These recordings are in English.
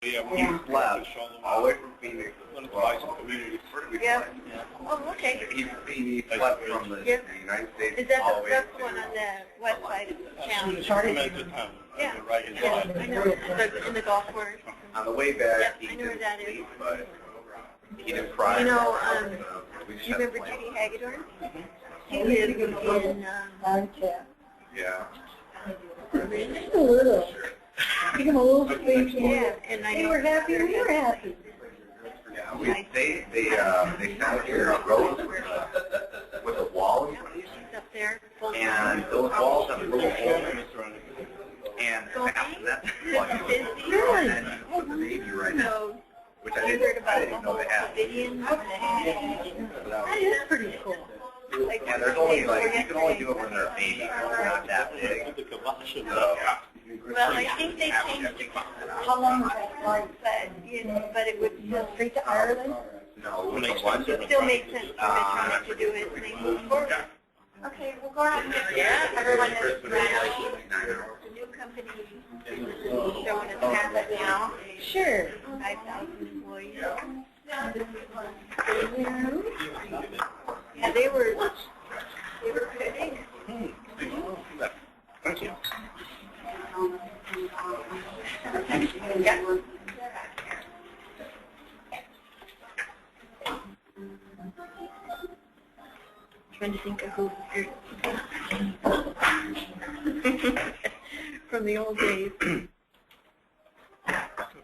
He left all the way from Phoenix. Yeah. Oh, okay. He left from the United States. Is that all the way first one on the west side of town? Yeah. Right. Yeah, I know. In the golf course. On the way back, Yeah, he I know where that is. leave, but he didn't cry. You know, We just you had a remember plan. Judy Hagedorn? She lives in, Yeah. Just a little. Give them a little space. yeah, and I know. They were happy, we were happy. Yeah, they sanitary our roads with a wall in front of you. She's up there. And those walls have little holes. And that's like Really? and put the baby right now, So, which I I heard about didn't know they had. Davidians. That is pretty cool. Like, And there's only like you can only do it when they're a baby, not that big. So, well, I think they changed it. How long was that flight? But it would still Straight to Ireland? no, with the ones it still makes sense for Medtronic to do it when they move forward. Okay, we'll go ahead and Yeah. everyone is Christmas is ready. like 9 hours. The new company is showing us half it now. Sure. 5,000 employees. Yeah, they were pretty big. Thank you. Yeah. Trying to think of who from the old days.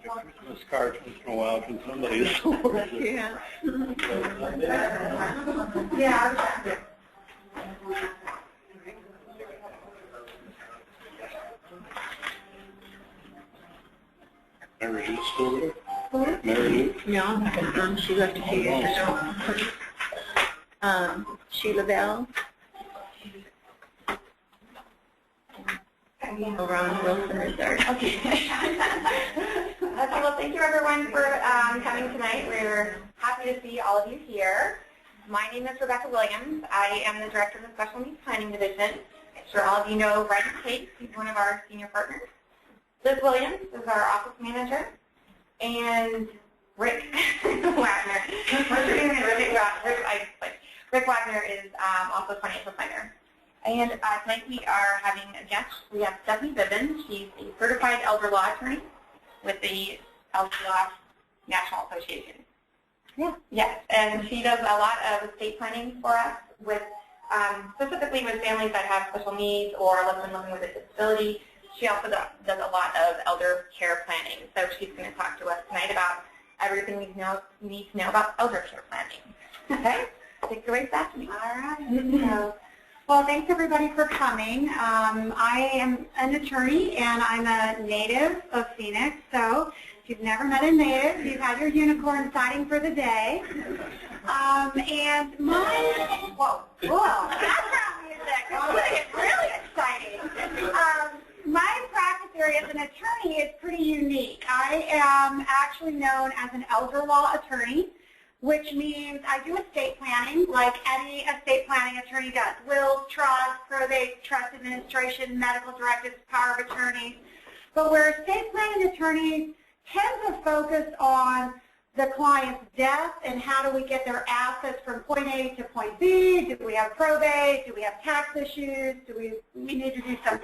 Christmas cards once in a while from somebody else. Yeah. Yeah. Mary Lou's still there? Mary Lou? No, she left a few years ago. Sheila Bell. Ron Wilson is our. Okay. Well, thank you everyone for coming tonight. We're happy to see all of you here. My name is Rebecca Williams. I am the Director of the Special Needs Planning Division. I'm sure all of you know Red Case. He's one of our senior partners. Liz Williams is our office manager. And Rick Wagner. What's your name? Rick Wagner is also a financial planner. And tonight we are having a guest. We have Stephanie Bivens. She's a certified elder law attorney with the Elder Law National Association. Yeah. Yes, and she does a lot of estate planning for us, with specifically with families that have special needs or living with a disability. She also does a lot of elder care planning. So she's going to talk to us tonight about everything we need to know about elder care planning. Okay? Take it away, Stephanie. All right. So, well, thanks everybody for coming. I am an attorney and I'm a native of Phoenix. So if you've never met a native, you've had your unicorn sighting for the day. And my, whoa, background music, it's really exciting. My practice area as an attorney is pretty unique. I am actually known as an elder law attorney, which means I do estate planning like any estate planning attorney does. Wills, trusts, probate, trust administration, medical directives, power of attorneys. But where estate planning attorneys tend to focus on the client's death and how do we get their assets from point A to point B, do we have probate, do we have tax issues, do we need to do some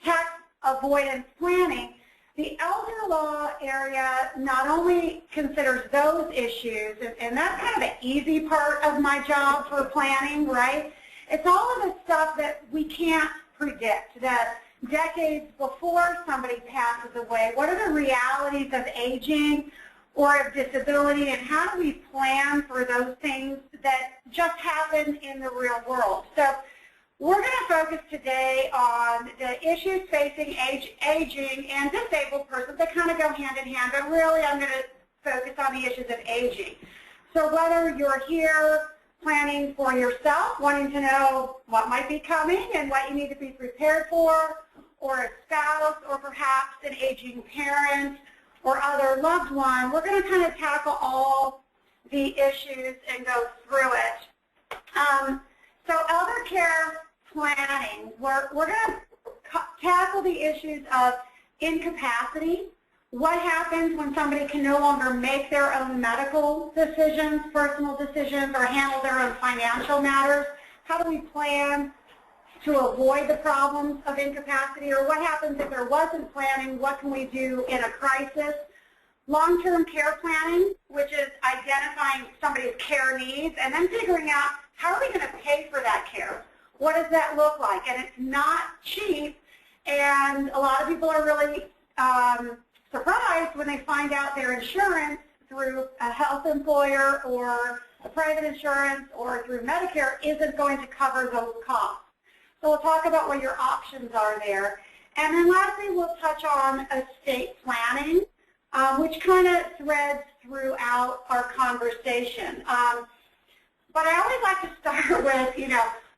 tax avoidance planning. The elder law area not only considers those issues, and that's kind of the easy part of my job for planning, right? It's all of the stuff that we can't predict, that decades before somebody passes away, what are the realities of aging or of disability, and how do we plan for those things that just happen in the real world? So we're going to focus today on the issues facing aging and disabled persons. They kind of go hand in hand, but really I'm going to focus on the issues of aging. So whether you're here planning for yourself, wanting to know what might be coming and what you need to be prepared for, or a spouse, or perhaps an aging parent or other loved one, we're going to kind of tackle all the issues and go through it. So elder care planning, we're going to tackle the issues of incapacity, What happens when somebody can no longer make their own medical decisions, personal decisions, or handle their own financial matters? How do we plan to avoid the problems of incapacity? Or what happens if there wasn't planning? What can we do in a crisis? Long-term care planning, which is identifying somebody's care needs and then figuring out how are we going to pay for that care? What does that look like? And it's not cheap, and a lot of people are really surprised when they find out their insurance through a health employer or a private insurance or through Medicare isn't going to cover those costs. So we'll talk about what your options are there. And then lastly, we'll touch on estate planning, which kind of threads throughout our conversation. But I always like to start with,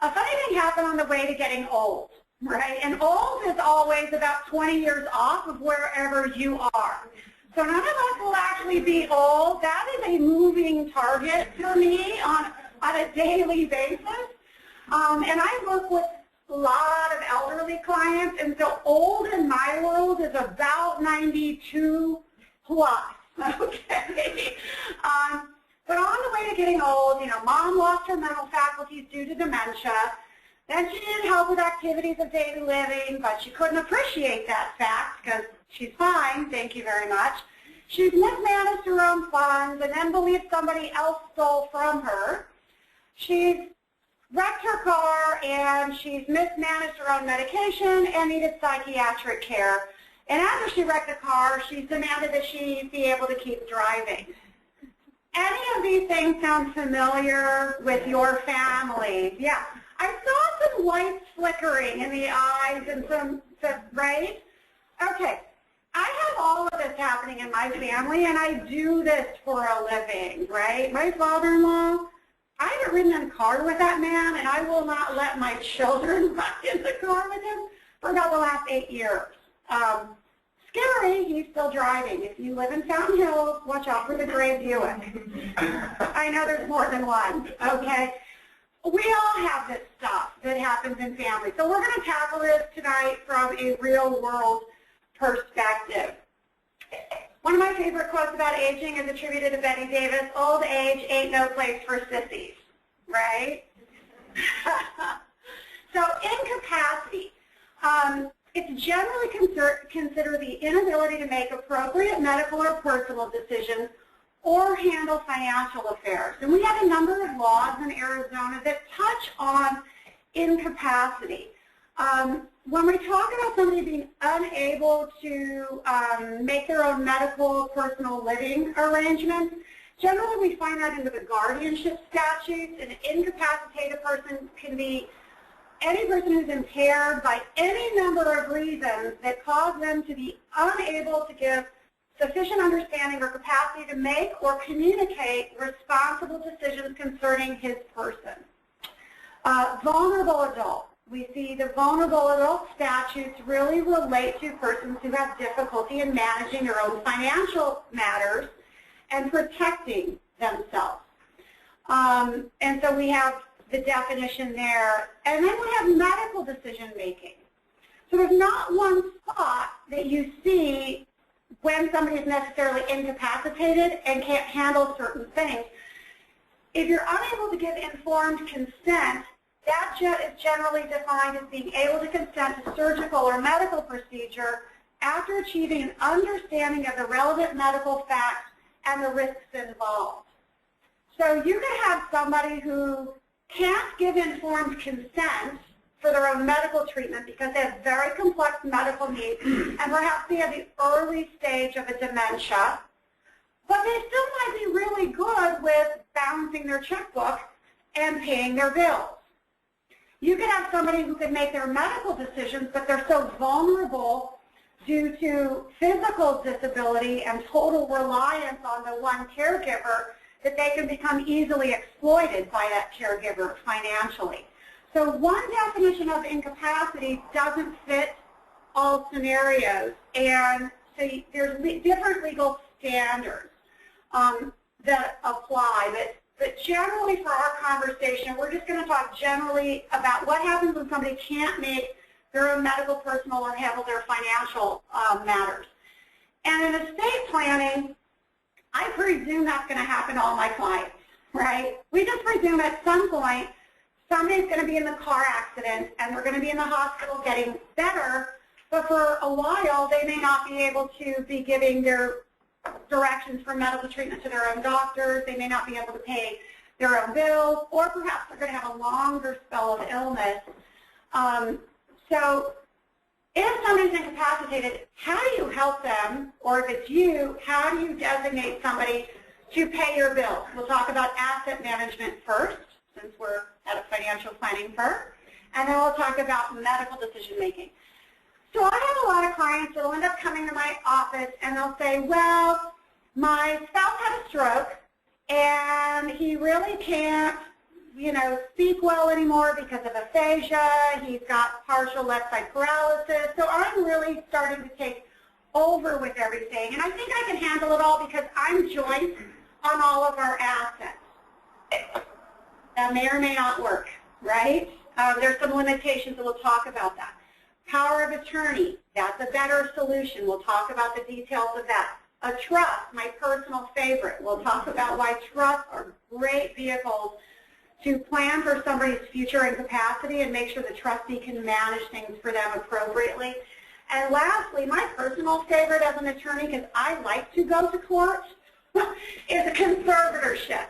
a funny thing happened on the way to getting old, right? And old is always about 20 years off of wherever you are. So none of us will actually be old. That is a moving target for me on a daily basis. And I work with a lot of elderly clients, and so old in my world is about 92 plus, okay? But on the way to getting old, Mom lost her mental faculties due to dementia. Then she needed help with activities of daily living, but she couldn't appreciate that fact because she's fine, thank you very much. She's mismanaged her own funds and then believed somebody else stole from her. She's wrecked her car and she's mismanaged her own medication and needed psychiatric care. And after she wrecked the car, she's demanded that she be able to keep driving. Any of these things sound familiar with your family? Yeah. I saw some lights flickering in the eyes and some, right? Okay. I have all of this happening in my family, and I do this for a living, right? My father-in-law, I haven't ridden in a car with that man, and I will not let my children ride in the car with him for about the last 8 years. Scary, he's still driving. If you live in Fountain Hills, watch out for the gray Buick. I know there's more than one, okay? We all have this stuff that happens in families. So we're going to tackle this tonight from a real-world perspective. One of my favorite quotes about aging is attributed to Betty Davis: "Old age ain't no place for sissies," right? So incapacity. It's generally considered the inability to make appropriate medical or personal decisions or handle financial affairs. And we have a number of laws in Arizona that touch on incapacity. When we talk about somebody being unable to make their own medical, personal living arrangements, generally we find that into the guardianship statutes. An incapacitated person can be any person who's impaired by any number of reasons that cause them to be unable to give sufficient understanding or capacity to make or communicate responsible decisions concerning his person. Vulnerable adult. We see the vulnerable adult statutes really relate to persons who have difficulty in managing their own financial matters and protecting themselves. And so we have the definition there. And then we have medical decision making. So there's not one spot that you see when somebody is necessarily incapacitated and can't handle certain things. If you're unable to give informed consent, that is generally defined as being able to consent to surgical or medical procedure after achieving an understanding of the relevant medical facts and the risks involved. So you can have somebody who can't give informed consent for their own medical treatment because they have very complex medical needs and perhaps they have the early stage of a dementia, but they still might be really good with balancing their checkbook and paying their bills. You can have somebody who can make their medical decisions, but they're so vulnerable due to physical disability and total reliance on the one caregiver that they can become easily exploited by that caregiver financially. So one definition of incapacity doesn't fit all scenarios, and so there's different legal standards that apply. But generally for our conversation, we're just going to talk generally about what happens when somebody can't make their own medical, personal, or handle their financial matters. And in estate planning, I presume that's going to happen to all my clients, right? We just presume at some point somebody's going to be in the car accident and they're going to be in the hospital getting better, but for a while they may not be able to be giving their directions for medical treatment to their own doctors. They may not be able to pay their own bills, or perhaps they're going to have a longer spell of illness. So if somebody's incapacitated, how do you help them? Or if it's you, how do you designate somebody to pay your bills? We'll talk about asset management first, since we're at a financial planning firm, and then we'll talk about medical decision making. So I have a lot of clients that will end up coming to my office and they'll say, well, my spouse had a stroke and he really can't, speak well anymore because of aphasia. He's got partial left side paralysis. So I'm really starting to take over with everything. And I think I can handle it all because I'm joint on all of our assets. That may or may not work, right? There's some limitations, and we'll talk about that. Power of attorney, that's a better solution. We'll talk about the details of that. A trust, my personal favorite. We'll talk about why trusts are great vehicles to plan for somebody's future incapacity and make sure the trustee can manage things for them appropriately. And lastly, my personal favorite as an attorney, because I like to go to court, is a conservatorship.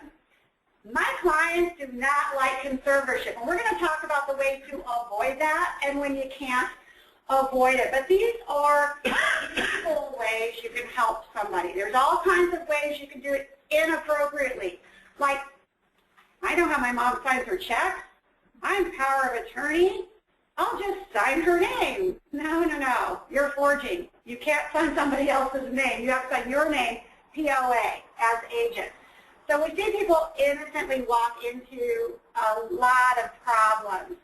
My clients do not like conservatorship, and we're going to talk about the ways to avoid that and when you can't avoid it. But these are simple ways you can help somebody. There's all kinds of ways you can do it inappropriately. Like, I know how my mom signs her checks. I'm power of attorney. I'll just sign her name. No. You're forging. You can't sign somebody else's name. You have to sign your name, POA, as agent. So we see people innocently walk into a lot of problems.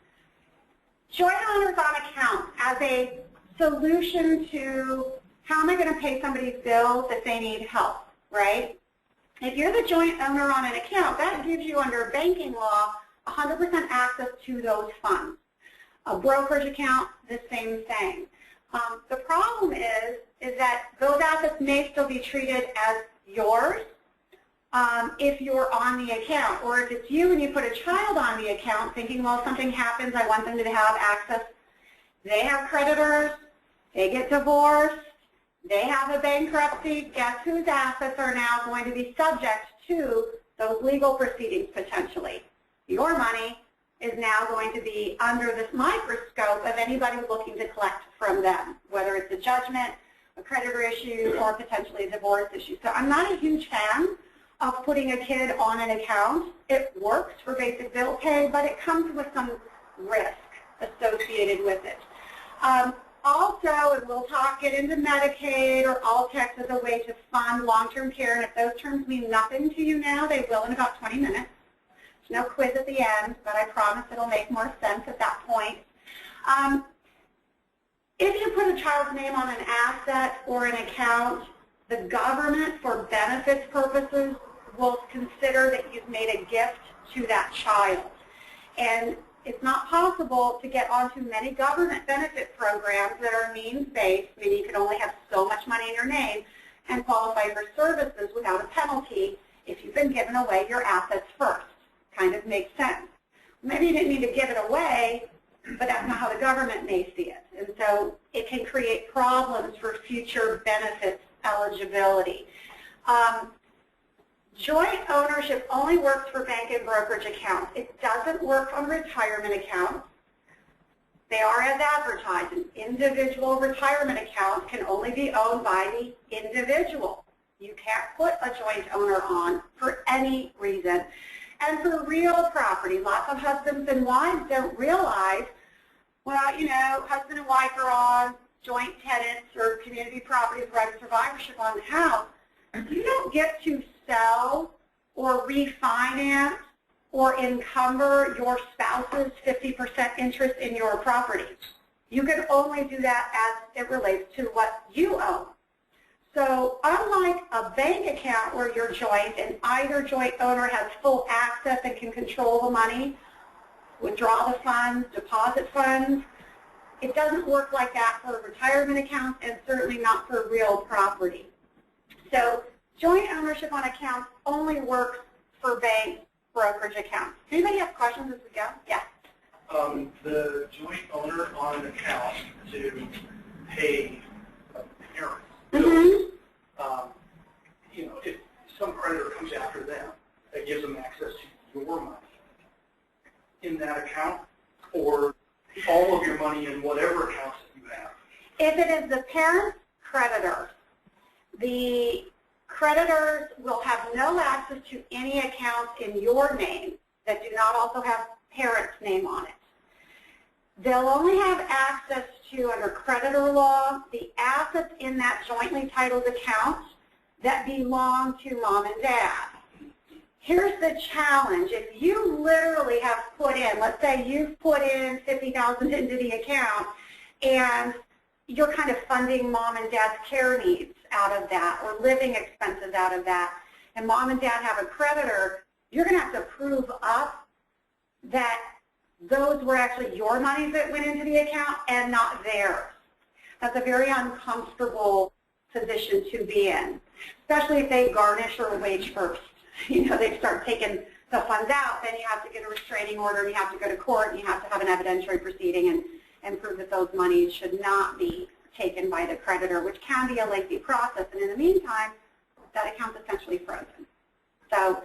Joint owners on account as a solution to how am I going to pay somebody's bills if they need help, right? If you're the joint owner on an account, that gives you under banking law 100% access to those funds. A brokerage account, the same thing. The problem is that those assets may still be treated as yours if you're on the account, or if it's you and you put a child on the account thinking, well, if something happens, I want them to have access. They have creditors, they get divorced, they have a bankruptcy. Guess whose assets are now going to be subject to those legal proceedings potentially? Your money is now going to be under this microscope of anybody looking to collect from them, whether it's a judgment, a creditor issue, or potentially a divorce issue. So I'm not a huge fan of putting a kid on an account. It works for basic bill pay, but it comes with some risk associated with it. Also, and we'll get into Medicaid or All-Tex as a way to fund long-term care, and if those terms mean nothing to you now, they will in about 20 minutes. There's no quiz at the end, but I promise it'll make more sense at that point. If you put a child's name on an asset or an account, the government, for benefits purposes, will consider that you've made a gift to that child. And it's not possible to get onto many government benefit programs that are means-based, meaning you can only have so much money in your name and qualify for services without a penalty if you've been given away your assets first. Kind of makes sense. Maybe you didn't mean to give it away, but that's not how the government may see it. And so it can create problems for future benefits eligibility. Joint ownership only works for bank and brokerage accounts. It doesn't work on retirement accounts. They are as advertised. An individual retirement account can only be owned by the individual. You can't put a joint owner on for any reason. And for real property, lots of husbands and wives don't realize, well, husband and wife are on joint tenants or community properties, right of survivorship on the house. You don't get to sell or refinance or encumber your spouse's 50% interest in your property. You can only do that as it relates to what you own. So unlike a bank account where you're joint and either joint owner has full access and can control the money, withdraw the funds, deposit funds, It doesn't work like that for retirement accounts and certainly not for real property. So joint ownership on accounts only works for bank brokerage accounts. Anybody have questions as we go? Yeah. The joint owner on an account to pay parents bills, you know, if some creditor comes after them, that gives them access to your money in that account, or all of your money in whatever accounts that you have? If it is the parent creditor, the creditors will have no access to any accounts in your name that do not also have parent's name on it. They'll only have access to, under creditor law, the assets in that jointly titled account that belong to mom and dad. Here's the challenge. If you literally have put in, let's say you've put in $50,000 into the account and you're kind of funding mom and dad's care needs out of that or living expenses out of that, and mom and dad have a creditor, you're going to have to prove up that those were actually your monies that went into the account and not theirs. That's a very uncomfortable position to be in, especially if they garnish or wage first. You know, they start taking the funds out, then you have to get a restraining order, and you have to go to court, and you have to have an evidentiary proceeding and prove that those monies should not be taken by the creditor, which can be a lengthy process. And in the meantime, that account's essentially frozen. So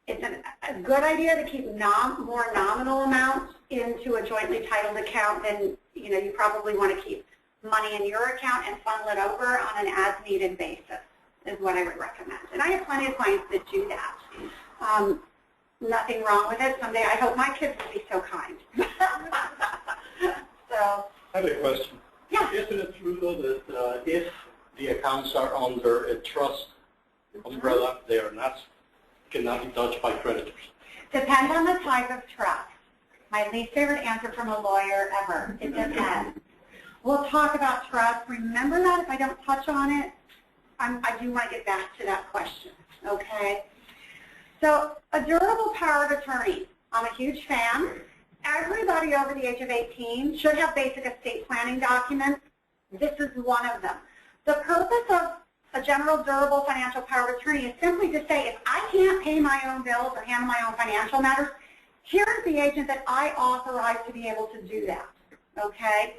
it's a good idea to keep more nominal amounts into a jointly titled account than, you know, you probably want to keep money in your account and funnel it over on an as-needed basis, is what I would recommend. And I have plenty of clients that do that. Nothing wrong with it. Someday I hope my kids will be so kind. So, I have a question. Yeah. Isn't it true, though, that if the accounts are under a trust umbrella, they are not, cannot be touched by creditors? Depends on the type of trust. My least favorite answer from a lawyer ever. It depends. We'll talk about trust. Remember that if I don't touch on it, I do want to get back to that question, okay? So a durable power of attorney. I'm a huge fan. Everybody over the age of 18 should have basic estate planning documents. This is one of them. The purpose of a general durable financial power of attorney is simply to say, if I can't pay my own bills or handle my own financial matters, here's the agent that I authorize to be able to do that, okay?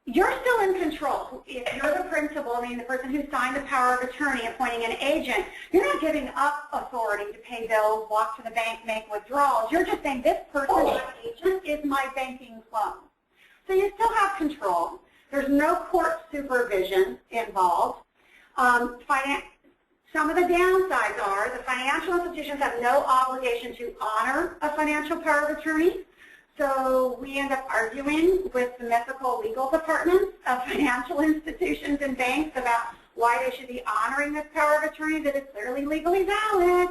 You're still in control. If you're the principal, I mean the person who signed the power of attorney appointing an agent, you're not giving up authority to pay bills, walk to the bank, make withdrawals. You're just saying this person, my agent, is my banking clone. So you still have control. There's no court supervision involved. Some of the downsides are the financial institutions have no obligation to honor a financial power of attorney. So we end up arguing with the mythical legal departments of financial institutions and banks about why they should be honoring this power of attorney that is clearly legally valid.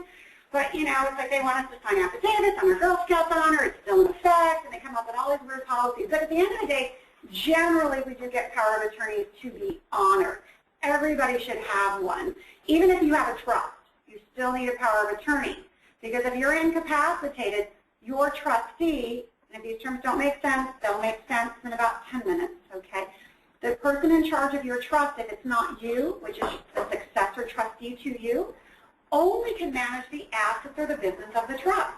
But, you know, it's like they want us to sign affidavits on our Girl Scouts honor, it's still in effect, and they come up with all these weird policies. But at the end of the day, generally we do get power of attorneys to be honored. Everybody should have one. Even if you have a trust, you still need a power of attorney. Because if you're incapacitated, your trustee, and if these terms don't make sense, they'll make sense in about 10 minutes, okay? The person in charge of your trust, if it's not you, which is a successor trustee to you, only can manage the assets or the business of the trust.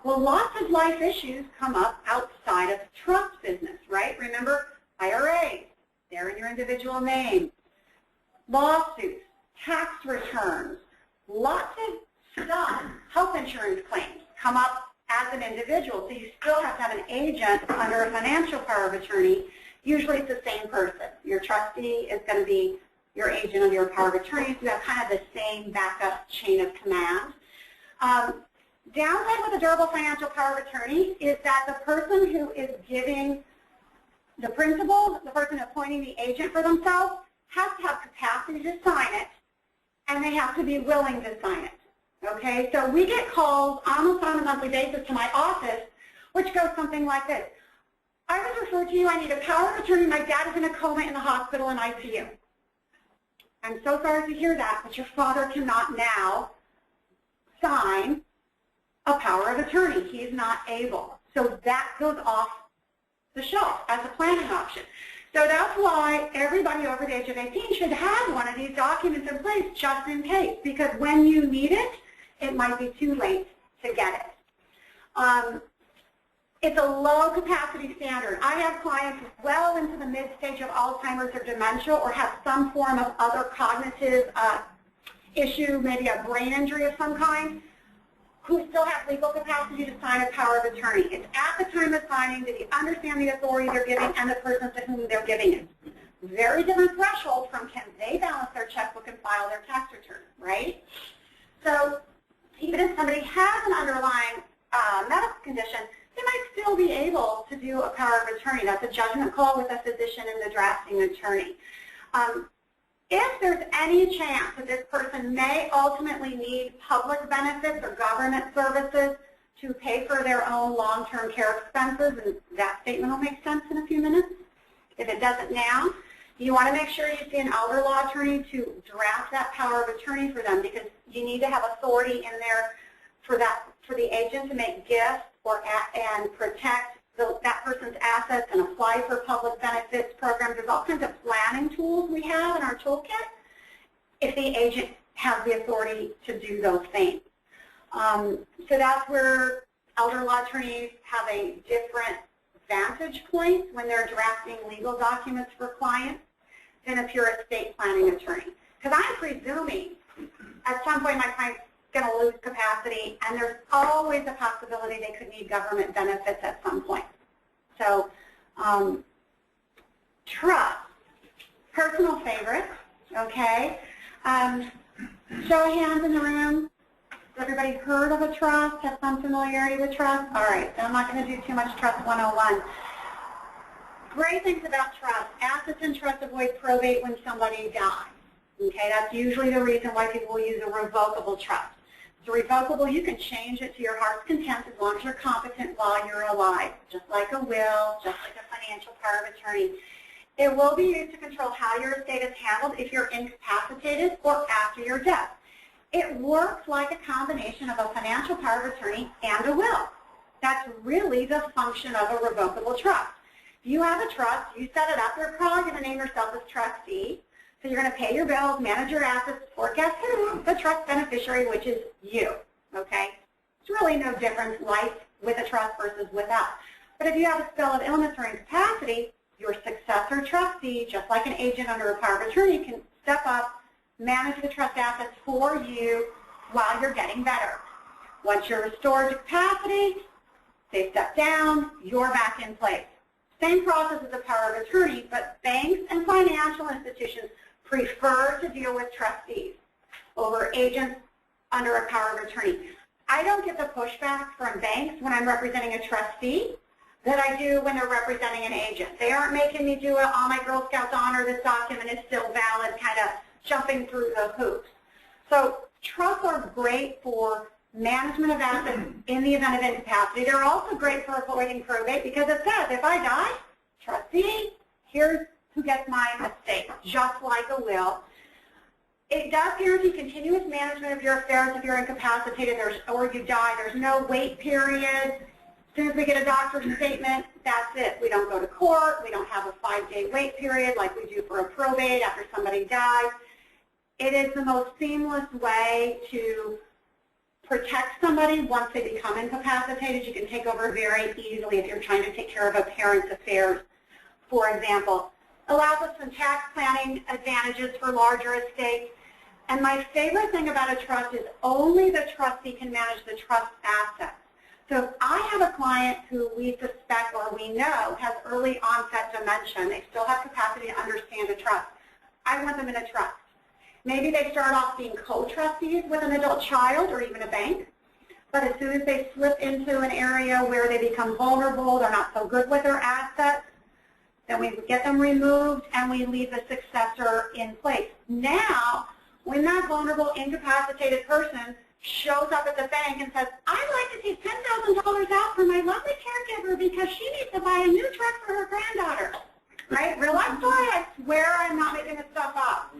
Well, lots of life issues come up outside of trust business, right? Remember, IRAs, they're in your individual name. Lawsuits, tax returns, lots of stuff, health insurance claims come up as an individual. So you still have to have an agent under a financial power of attorney. Usually it's the same person. Your trustee is going to be your agent under your power of attorney. So you have kind of the same backup chain of command. Downside with a durable financial power of attorney is that the person who is giving the principal, the person appointing the agent for themselves, has to have capacity to sign it, and they have to be willing to sign it. Okay, so we get calls almost on a monthly basis to my office, which goes something like this. I was referred to you, I need a power of attorney, my dad is in a coma in the hospital in ICU. I'm so sorry to hear that, but your father cannot now sign a power of attorney. He is not able. So that goes off the shelf as a planning option. So that's why everybody over the age of 18 should have one of these documents in place just in case, because when you need it, it might be too late to get it. It's a low capacity standard. I have clients well into the mid-stage of Alzheimer's or dementia or have some form of other cognitive issue, maybe a brain injury of some kind, who still have legal capacity to sign a power of attorney. It's at the time of signing that you understand the authority they're giving and the person to whom they're giving it. Very different threshold from can they balance their checkbook and file their tax return, right? So even if somebody has an underlying medical condition, they might still be able to do a power of attorney. That's a judgment call with a physician and the drafting attorney. If there's any chance that this person may ultimately need public benefits or government services to pay for their own long-term care expenses, and that statement will make sense in a few minutes. If it doesn't now, you want to make sure you see an elder law attorney to draft that power of attorney for them, because you need to have authority in there for the agent to make gifts and protect that person's assets and apply for public benefits programs. There's all kinds of planning tools we have in our toolkit if the agent has the authority to do those things. So that's where elder law attorneys have a different vantage point when they're drafting legal documents for clients than if you're a estate planning attorney. Because I'm presuming at some point my client's going to lose capacity, and there's always a possibility they could need government benefits at some point. So, trust, personal favorite, okay? Show of hands in the room. Has everybody heard of a trust, have some familiarity with trust? All right, so I'm not going to do too much trust 101. Great things about trust. Assets in trust avoid probate when somebody dies. Okay, that's usually the reason why people use a revocable trust. So revocable, you can change it to your heart's content as long as you're competent while you're alive, just like a will, just like a financial power of attorney. It will be used to control how your estate is handled if you're incapacitated or after your death. It works like a combination of a financial power of attorney and a will. That's really the function of a revocable trust. If you have a trust, you set it up, you're probably going to name yourself as trustee. So you're going to pay your bills, manage your assets, forecast who? The trust beneficiary, which is you, okay? It's really no difference, life with a trust versus without. But if you have a spell of illness or incapacity, your successor trustee, just like an agent under a power of attorney, can step up, manage the trust assets for you while you're getting better. Once you're restored to capacity, they step down, you're back in place. Same process as a power of attorney, but banks and financial institutions prefer to deal with trustees over agents under a power of attorney. I don't get the pushback from banks when I'm representing a trustee that I do when they're representing an agent. They aren't making me do it, all my Girl Scouts honor, this document is still valid, kind of jumping through the hoops. So trusts are great for management of assets in the event of incapacity. They're also great for avoiding probate because it says, if I die, trustee, here's who gets my estate, just like a will. It does guarantee continuous management of your affairs if you're incapacitated or you die. There's no wait period. As soon as we get a doctor's statement, that's it. We don't go to court. We don't have a 5-day wait period like we do for a probate after somebody dies. It is the most seamless way to protect somebody once they become incapacitated. You can take over very easily if you're trying to take care of a parent's affairs, for example. Allows us some tax planning advantages for larger estates. And my favorite thing about a trust is only the trustee can manage the trust assets. So if I have a client who we suspect or we know has early onset dementia and they still have capacity to understand a trust, I want them in a trust. Maybe they start off being co-trustees with an adult child or even a bank, but as soon as they slip into an area where they become vulnerable, they're not so good with their assets, then we get them removed and we leave the successor in place. Now, when that vulnerable, incapacitated person shows up at the bank and says, I'd like to take $10,000 out for my lovely caregiver because she needs to buy a new truck for her granddaughter. Right? Real life story, I swear I'm not making this stuff up.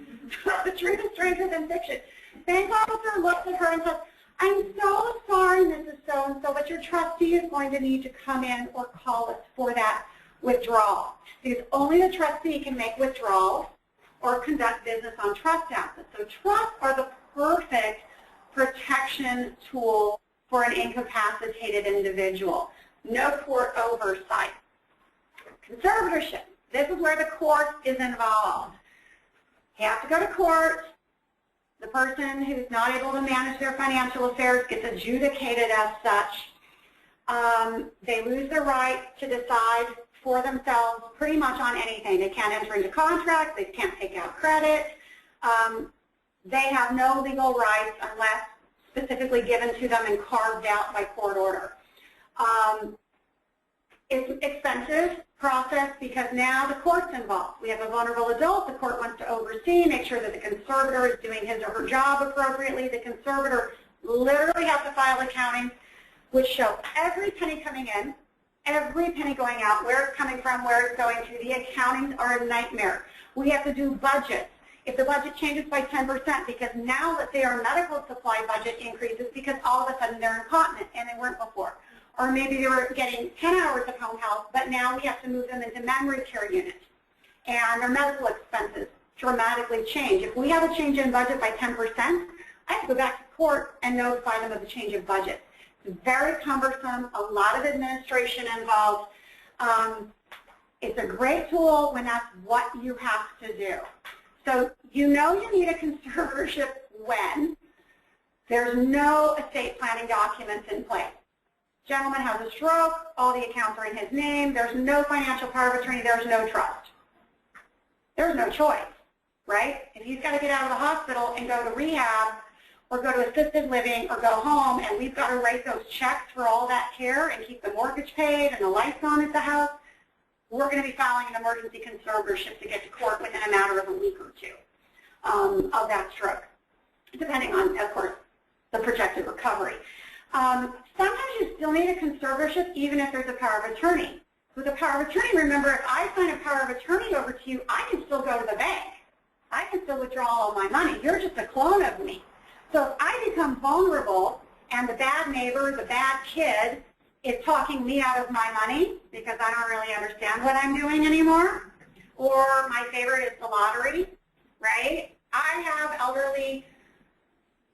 The truth is stranger than fiction. Bank officer looks at her and says, I'm so sorry, Mrs. So-and-so, but your trustee is going to need to come in or call us for that withdrawal. Because only the trustee can make withdrawals or conduct business on trust assets. So trusts are the perfect protection tool for an incapacitated individual. No court oversight. Conservatorship. This is where the court is involved. You have to go to court. The person who's not able to manage their financial affairs gets adjudicated as such. They lose their right to decide for themselves pretty much on anything. They can't enter into contracts. They can't take out credit. They have no legal rights unless specifically given to them and carved out by court order. It's an expensive process because now the court's involved. We have a vulnerable adult. The court wants to oversee, make sure that the conservator is doing his or her job appropriately. The conservator literally has to file accounting, which show every penny coming in, every penny going out, where it's coming from, where it's going to. The accountings are a nightmare. We have to do budgets. If the budget changes by 10%, because now let's say our medical supply budget increases because all of a sudden they're incontinent and they weren't before. Or maybe they were getting 10 hours of home health, but now we have to move them into memory care units. And their medical expenses dramatically change. If we have a change in budget by 10%, I have to go back to court and notify them of the change of budget. It's very cumbersome, a lot of administration involved. It's a great tool when that's what you have to do. So you know you need a conservatorship when there's no estate planning documents in place. Gentleman has a stroke, all the accounts are in his name, there's no financial power of attorney, there's no trust. There's no choice, right? If he's got to get out of the hospital and go to rehab or go to assisted living or go home and we've got to write those checks for all that care and keep the mortgage paid and the lights on at the house, we're going to be filing an emergency conservatorship to get to court within a matter of a week or two of that stroke, depending on, of course, the projected recovery. Sometimes you still need a conservatorship even if there's a power of attorney. With a power of attorney, remember, if I sign a power of attorney over to you, I can still go to the bank. I can still withdraw all my money. You're just a clone of me. So if I become vulnerable and the bad neighbor, the bad kid, is talking me out of my money because I don't really understand what I'm doing anymore, or my favorite is the lottery, right? I have elderly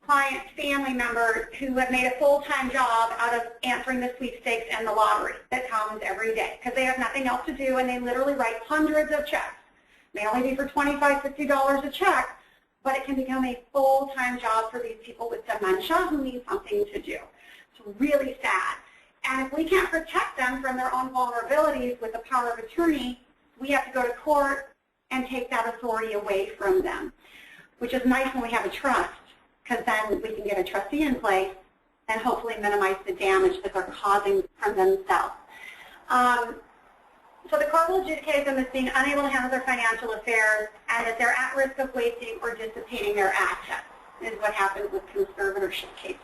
clients, family members who have made a full-time job out of answering the sweepstakes and the lottery that comes every day because they have nothing else to do and they literally write hundreds of checks. It may only be for $25, $50 a check, but it can become a full-time job for these people with dementia who need something to do. It's really sad. And if we can't protect them from their own vulnerabilities with the power of attorney, we have to go to court and take that authority away from them, which is nice when we have a trust, because then we can get a trustee in place and hopefully minimize the damage that they're causing from themselves. So the court will adjudicate them as being unable to handle their financial affairs and that they're at risk of wasting or dissipating their assets, is what happens with conservatorship cases.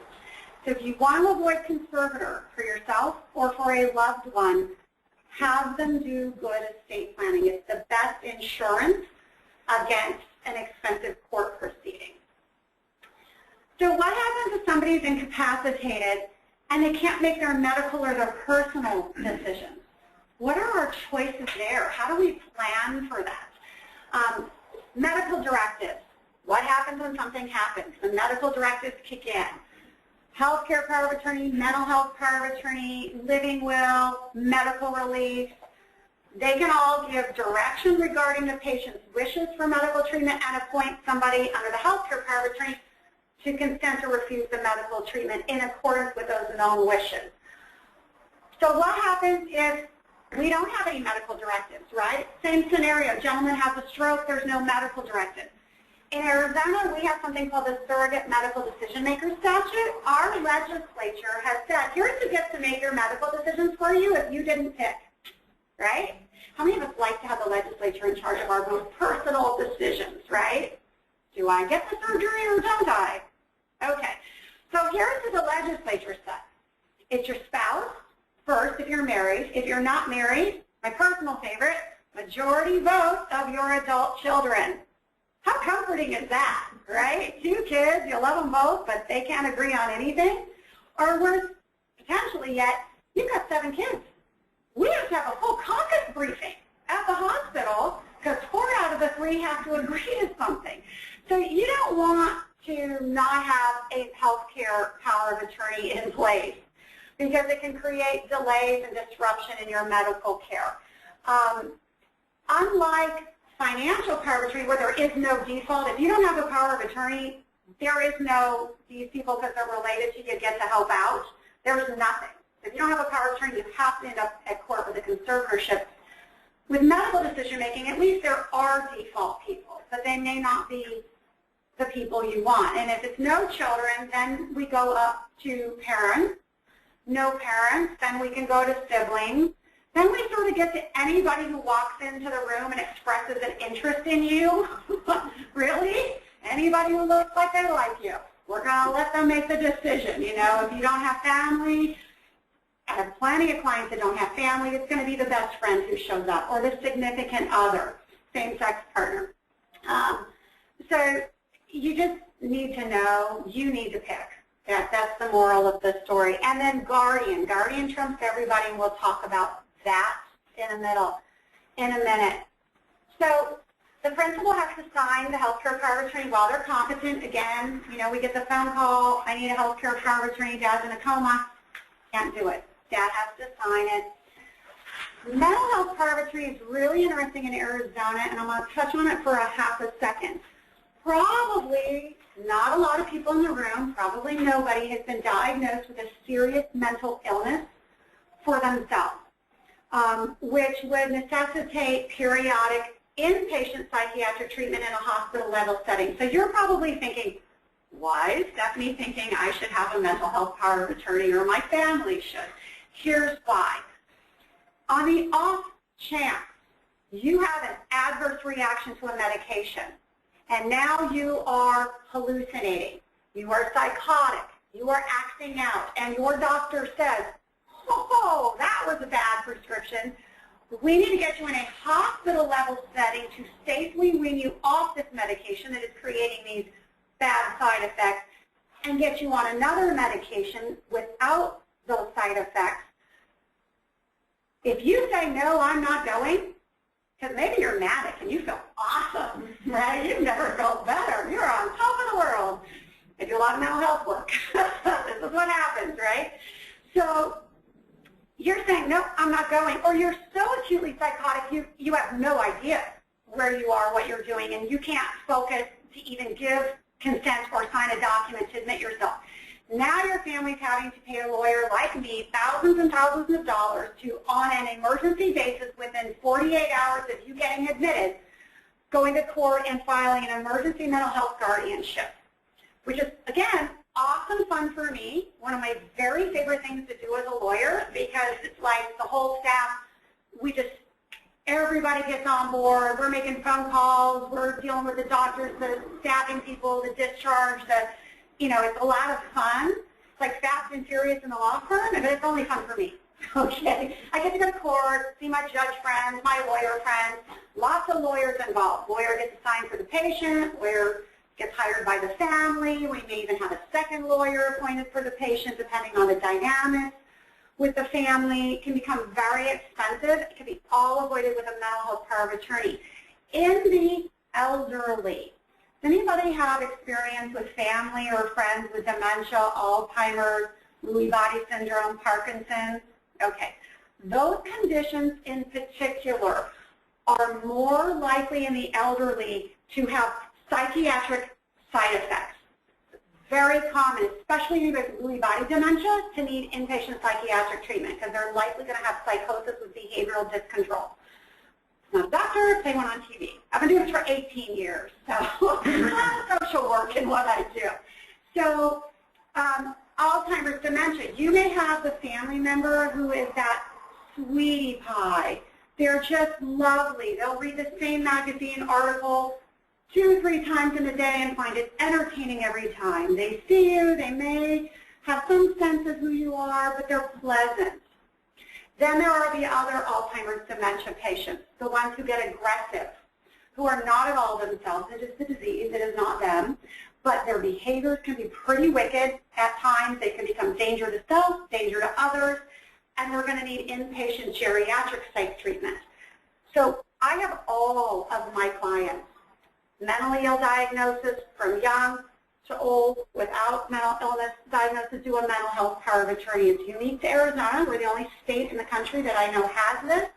So if you want to avoid conservator for yourself or for a loved one, have them do good estate planning. It's the best insurance against an expensive court proceeding. So what happens if somebody is incapacitated and they can't make their medical or their personal decisions? What are our choices there? How do we plan for that? Medical directives. What happens when something happens? The medical directives kick in. Healthcare power of attorney, mental health power of attorney, living will, medical relief. They can all give direction regarding the patient's wishes for medical treatment and appoint somebody under the healthcare power of attorney to consent or refuse the medical treatment in accordance with those known wishes. So what happens if we don't have any medical directives, right? Same scenario, gentleman has a stroke, there's no medical directive. In Arizona, we have something called the Surrogate Medical Decision Maker Statute. Our legislature has said, here's who gets to make your medical decisions for you if you didn't pick, right? How many of us like to have the legislature in charge of our most personal decisions, right? Do I get the surgery or don't I? Okay, so here's what the legislature said. It's your spouse, first, if you're married. If you're not married, my personal favorite, majority vote of your adult children. How comforting is that, right? 2 kids, you love them both, but they can't agree on anything. Or worse, potentially yet, you've got 7 kids. We have to have a full caucus briefing at the hospital because 4 out of the 3 have to agree to something. So you don't want to not have a healthcare power of attorney in place because it can create delays and disruption in your medical care. Unlike financial power of attorney where there is no default, if you don't have a power of attorney, there is no, these people because they're related to you get to help out. There's nothing. If you don't have a power of attorney, you have to end up at court with a conservatorship. With medical decision making, at least there are default people, but they may not be the people you want. And if it's no children, then we go up to parents. No parents, then we can go to siblings. Then we sort of get to anybody who walks into the room and expresses an interest in you. Really? Anybody who looks like they like you. We're going to let them make the decision. You know, if you don't have family, I have plenty of clients that don't have family, it's going to be the best friend who shows up or the significant other, same-sex partner. So you just need to know, you need to pick. That's the moral of the story. And then guardian. Guardian trumps everybody, and we'll talk about that in a minute. So the principal has to sign the healthcare power of attorney while they're competent. Again, you know, we get the phone call, I need a healthcare power of attorney, Dad's in a coma. Can't do it. Dad has to sign it. Mental health power of attorney is really interesting in Arizona, and I'm going to touch on it for a half a second. Probably not a lot of people in the room, probably nobody has been diagnosed with a serious mental illness for themselves, which would necessitate periodic inpatient psychiatric treatment in a hospital level setting. So you're probably thinking, why is Stephanie thinking I should have a mental health power of attorney or my family should? Here's why. On the off chance you have an adverse reaction to a medication, and now you are hallucinating, you are psychotic, you are acting out, and your doctor says, oh, that was a bad prescription, we need to get you in a hospital level setting to safely wean you off this medication that is creating these bad side effects and get you on another medication without those side effects. If you say, no, I'm not going, because maybe you're manic and you feel awesome, right? You've never felt better. You're on top of the world. If you do a lot of mental health work, this is what happens, right? So you're saying, no, I'm not going, or you're so acutely psychotic you have no idea where you are, what you're doing, and you can't focus to even give consent or sign a document to admit yourself. Now your family's having to pay a lawyer like me thousands and thousands of dollars to, on an emergency basis within 48 hours of you getting admitted, going to court and filing an emergency mental health guardianship, which is, again, awesome fun for me, one of my very favorite things to do as a lawyer, because it's like the whole staff, everybody gets on board, we're making phone calls, we're dealing with the doctors, the staffing people, the discharge, it's a lot of fun. It's like fast and furious in the law firm, but it's only fun for me. Okay, I get to go to court, see my judge friends, my lawyer friends, lots of lawyers involved. Lawyer gets assigned for the patient, lawyer gets hired by the family, we may even have a second lawyer appointed for the patient depending on the dynamics with the family. It can become very expensive. It can be all avoided with a mental health power of attorney. In the elderly, does anybody have experience with family or friends with dementia, Alzheimer's, Lewy body syndrome, Parkinson's? Okay. Those conditions in particular are more likely in the elderly to have psychiatric side effects. Very common, especially with Lewy body dementia, to need inpatient psychiatric treatment because they're likely going to have psychosis with behavioral discontrol. I'm not a doctor, say one on TV. I've been doing this for 18 years, so a lot of social work in what I do. So Alzheimer's dementia, you may have the family member who is that sweetie pie. They're just lovely. They'll read the same magazine article 2 or 3 times in a day and find it entertaining every time. They see you, they may have some sense of who you are, but they're pleasant. Then there are the other Alzheimer's dementia patients, the ones who get aggressive, who are not at all themselves. It is the disease. It is not them. But their behaviors can be pretty wicked at times. They can become danger to self, danger to others, and they're going to need inpatient geriatric psych treatment. So I have all of my clients, mentally ill diagnosis from young to old, without mental illness diagnosis, do a mental health power of attorney. It's unique to Arizona. We're the only state in the country that I know has this.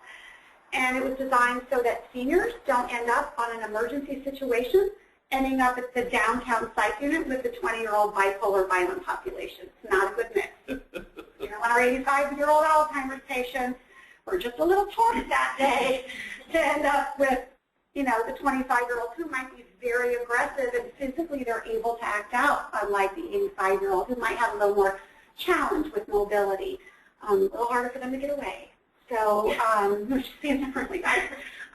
And it was designed so that seniors don't end up on an emergency situation, ending up at the downtown psych unit with the 20-year-old bipolar violent population. It's not a good mix. You know, when our 85-year-old Alzheimer's patients were just a little torqued that day to end up with, you know, the 25-year-old who might be very aggressive and physically they're able to act out, unlike the 85-year-old who might have a little more challenge with mobility, a little harder for them to get away. So, just seeing differently.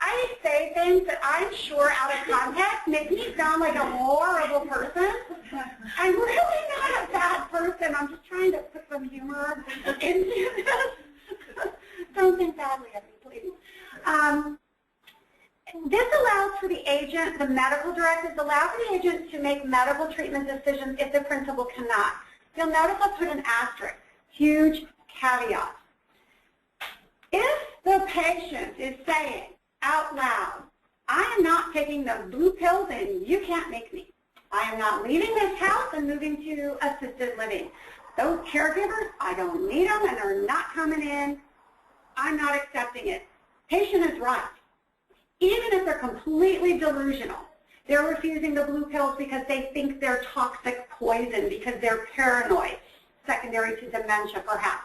I say things that I'm sure out of context make me sound like a horrible person. I'm really not a bad person. I'm just trying to put some humor into this. Don't think badly of me, please. This allows for the agent, the medical directives allow for the agent to make medical treatment decisions if the principal cannot. You'll notice I put an asterisk, huge caveat. If the patient is saying out loud, I am not taking those blue pills and you can't make me. I am not leaving this house and moving to assisted living. Those caregivers, I don't need them and they're not coming in. I'm not accepting it. Patient is right. Even if they're completely delusional, they're refusing the blue pills because they think they're toxic poison, because they're paranoid, secondary to dementia perhaps.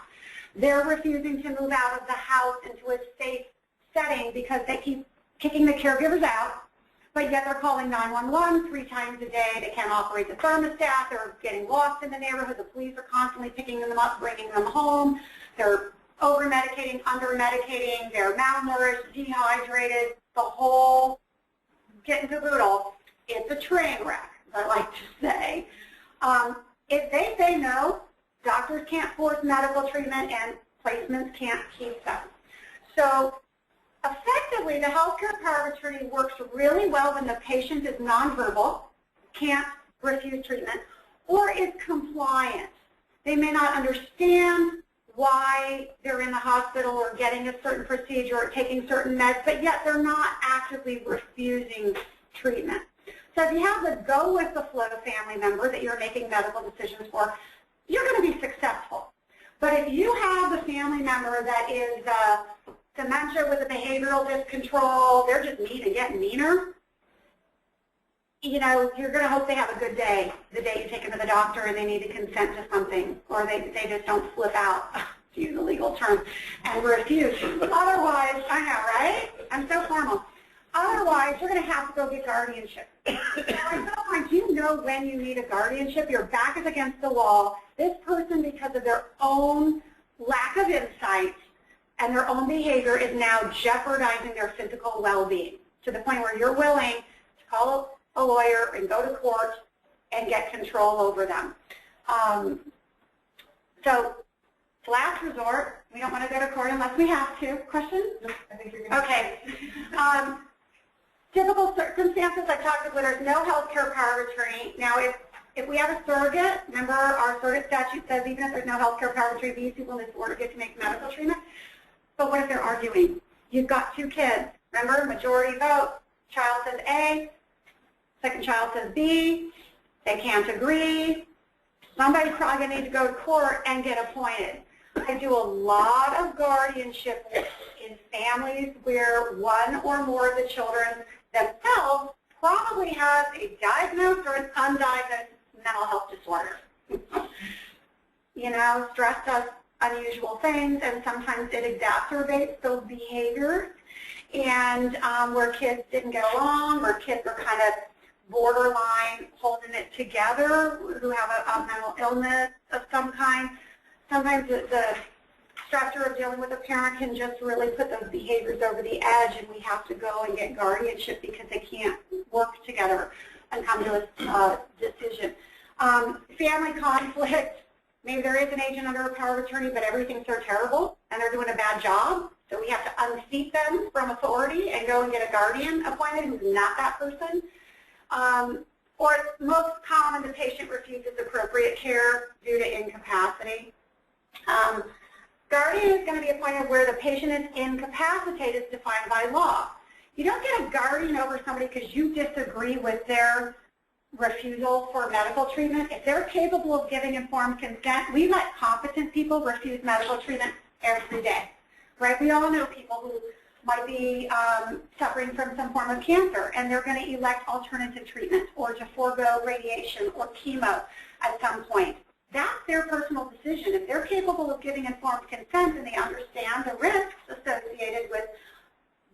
They're refusing to move out of the house into a safe setting because they keep kicking the caregivers out, but yet they're calling 911 3 times a day. They can't operate the thermostat. They're getting lost in the neighborhood. The police are constantly picking them up, bringing them home. They're over-medicating, under-medicating. They're malnourished, dehydrated, the whole get into caboodle. It's a train wreck, as I like to say. If they say no, doctors can't force medical treatment and placements can't keep them. So effectively, the healthcare power of attorney works really well when the patient is nonverbal, can't refuse treatment, or is compliant. They may not understand why they're in the hospital or getting a certain procedure or taking certain meds, but yet they're not actively refusing treatment. So if you have the go with the flow family member that you're making medical decisions for, you're going to be successful. But if you have the family member that is dementia with a behavioral discontrol, they're just mean and getting meaner, you know, you're going to hope they have a good day, the day you take them to the doctor and they need to consent to something, or they just don't flip out, to use a legal term, and refuse. Otherwise, I know, right? I'm so formal. Otherwise, you're going to have to go get guardianship. Do you know when you need a guardianship? Your back is against the wall. This person, because of their own lack of insight and their own behavior, is now jeopardizing their physical well-being to the point where you're willing to call a lawyer and go to court and get control over them. So, last resort, we don't want to go to court unless we have to. Questions? No, I think you're going to. Okay. Typical circumstances, I talked about, there's no health care power of attorney. Now, if we have a surrogate, remember our surrogate statute says even if there's no health care power of attorney, these people in this order get to make medical treatment. But what if they're arguing? You've got 2 kids. Remember, majority vote. Child says A, second child says B. They can't agree. Somebody's probably going to need to go to court and get appointed. I do a lot of guardianship in families where one or more of the children themselves probably has a diagnosed or an undiagnosed mental health disorder. You know, stress does unusual things, and sometimes it exacerbates those behaviors. And where kids didn't get along, where kids are kind of borderline holding it together, who have a mental illness of some kind, sometimes the stressor of dealing with a parent can just really put those behaviors over the edge, and we have to go and get guardianship because they can't work together and come to a decision. Family conflict, maybe there is an agent under a power of attorney, but everything thinks they're terrible and they're doing a bad job. So we have to unseat them from authority and go and get a guardian appointed who's not that person. Or most common, the patient refuses appropriate care due to incapacity. Guardian is going to be appointed where the patient is incapacitated as defined by law. You don't get a guardian over somebody because you disagree with their refusal for medical treatment. If they're capable of giving informed consent, we let competent people refuse medical treatment every day, right? We all know people who might be suffering from some form of cancer, and they're going to elect alternative treatment or to forego radiation or chemo at some point. That's their personal decision. If they're capable of giving informed consent and they understand the risks associated with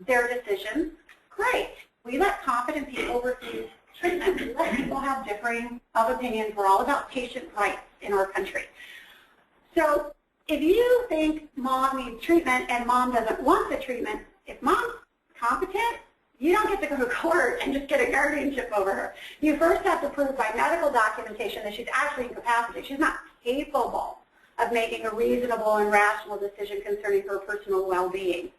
their decisions, great. We let competent people refuse treatment. We let people have differing of opinions. We're all about patient rights in our country. So if you think mom needs treatment and mom doesn't want the treatment, if mom's competent, you don't get to go to court and just get a guardianship over her. You first have to prove by medical documentation that she's actually incapacitated. She's not capable of making a reasonable and rational decision concerning her personal well-being.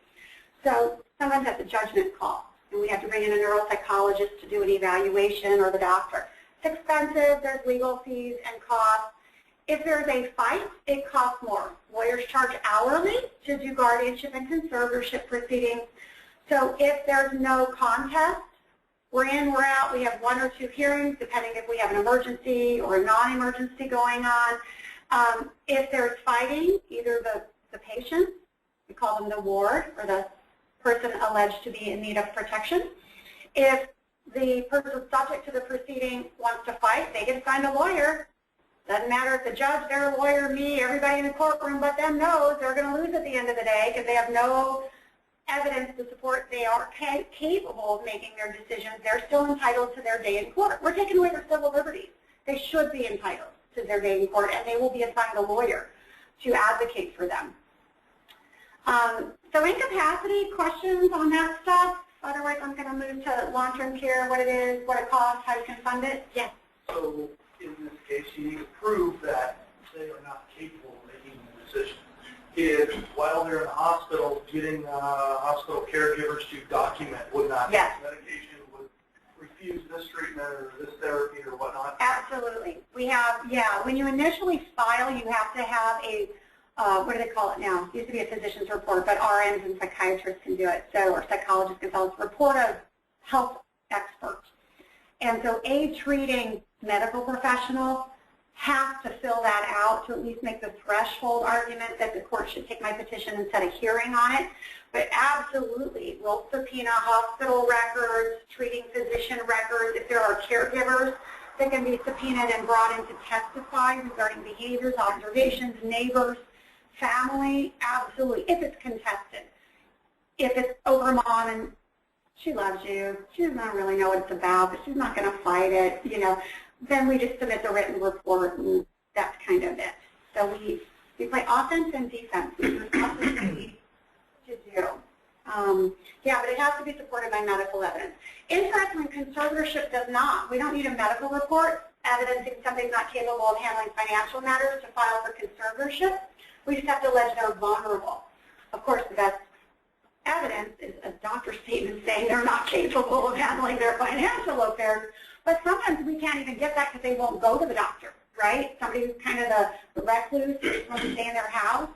So sometimes that's a judgment call, and we have to bring in a neuropsychologist to do an evaluation or the doctor. It's expensive. There's legal fees and costs. If there's a fight, it costs more. Lawyers charge hourly to do guardianship and conservatorship proceedings. So if there's no contest, we're in, we're out. We have 1 or 2 hearings, depending if we have an emergency or a non-emergency going on. If there's fighting, either the patient, we call them the ward, or the person alleged to be in need of protection. If the person subject to the proceeding wants to fight, they can find a lawyer. Doesn't matter if the judge, their lawyer, me, everybody in the courtroom but them knows they're going to lose at the end of the day because they have no evidence to support they are capable of making their decisions. They're still entitled to their day in court. We're taking away their civil liberties. They should be entitled to their day in court, and they will be assigned a lawyer to advocate for them. So incapacity, questions on that stuff? Otherwise, I'm going to move to long-term care, what it is, what it costs, how you can fund it. Yes? So in this case, you need to prove that they are not capable of making the decision. If while they're in the hospital, getting hospital caregivers to document would not Yes. medication, would refuse this treatment or this therapy or whatnot? Absolutely. We have, yeah, when you initially file, you have to have a, what do they call it now? It used to be a physician's report, but RNs and psychiatrists can do it, so, or psychologists can tell us, report of health expert. And so a treating medical professional has to fill that out to at least make the threshold argument that the court should take my petition and set a hearing on it. But absolutely, we'll subpoena hospital records, treating physician records. If there are caregivers that can be subpoenaed and brought in to testify regarding behaviors, observations, neighbors, family, absolutely, if it's contested. If it's over mom and she loves you, she doesn't really know what it's about, but she's not going to fight it, you know, then we just submit the written report, and that's kind of it. So we play offense and defense. There's nothing that we to do. Yeah, but it has to be supported by medical evidence. Interestingly, conservatorship does not. We don't need a medical report evidencing somebody's not capable of handling financial matters to file for conservatorship. We just have to allege they're vulnerable. Of course, the best evidence is a doctor's statement saying they're not capable of handling their financial affairs. But sometimes we can't even get that because they won't go to the doctor, right? Somebody who's kind of the recluse, who's supposed to stay in their house,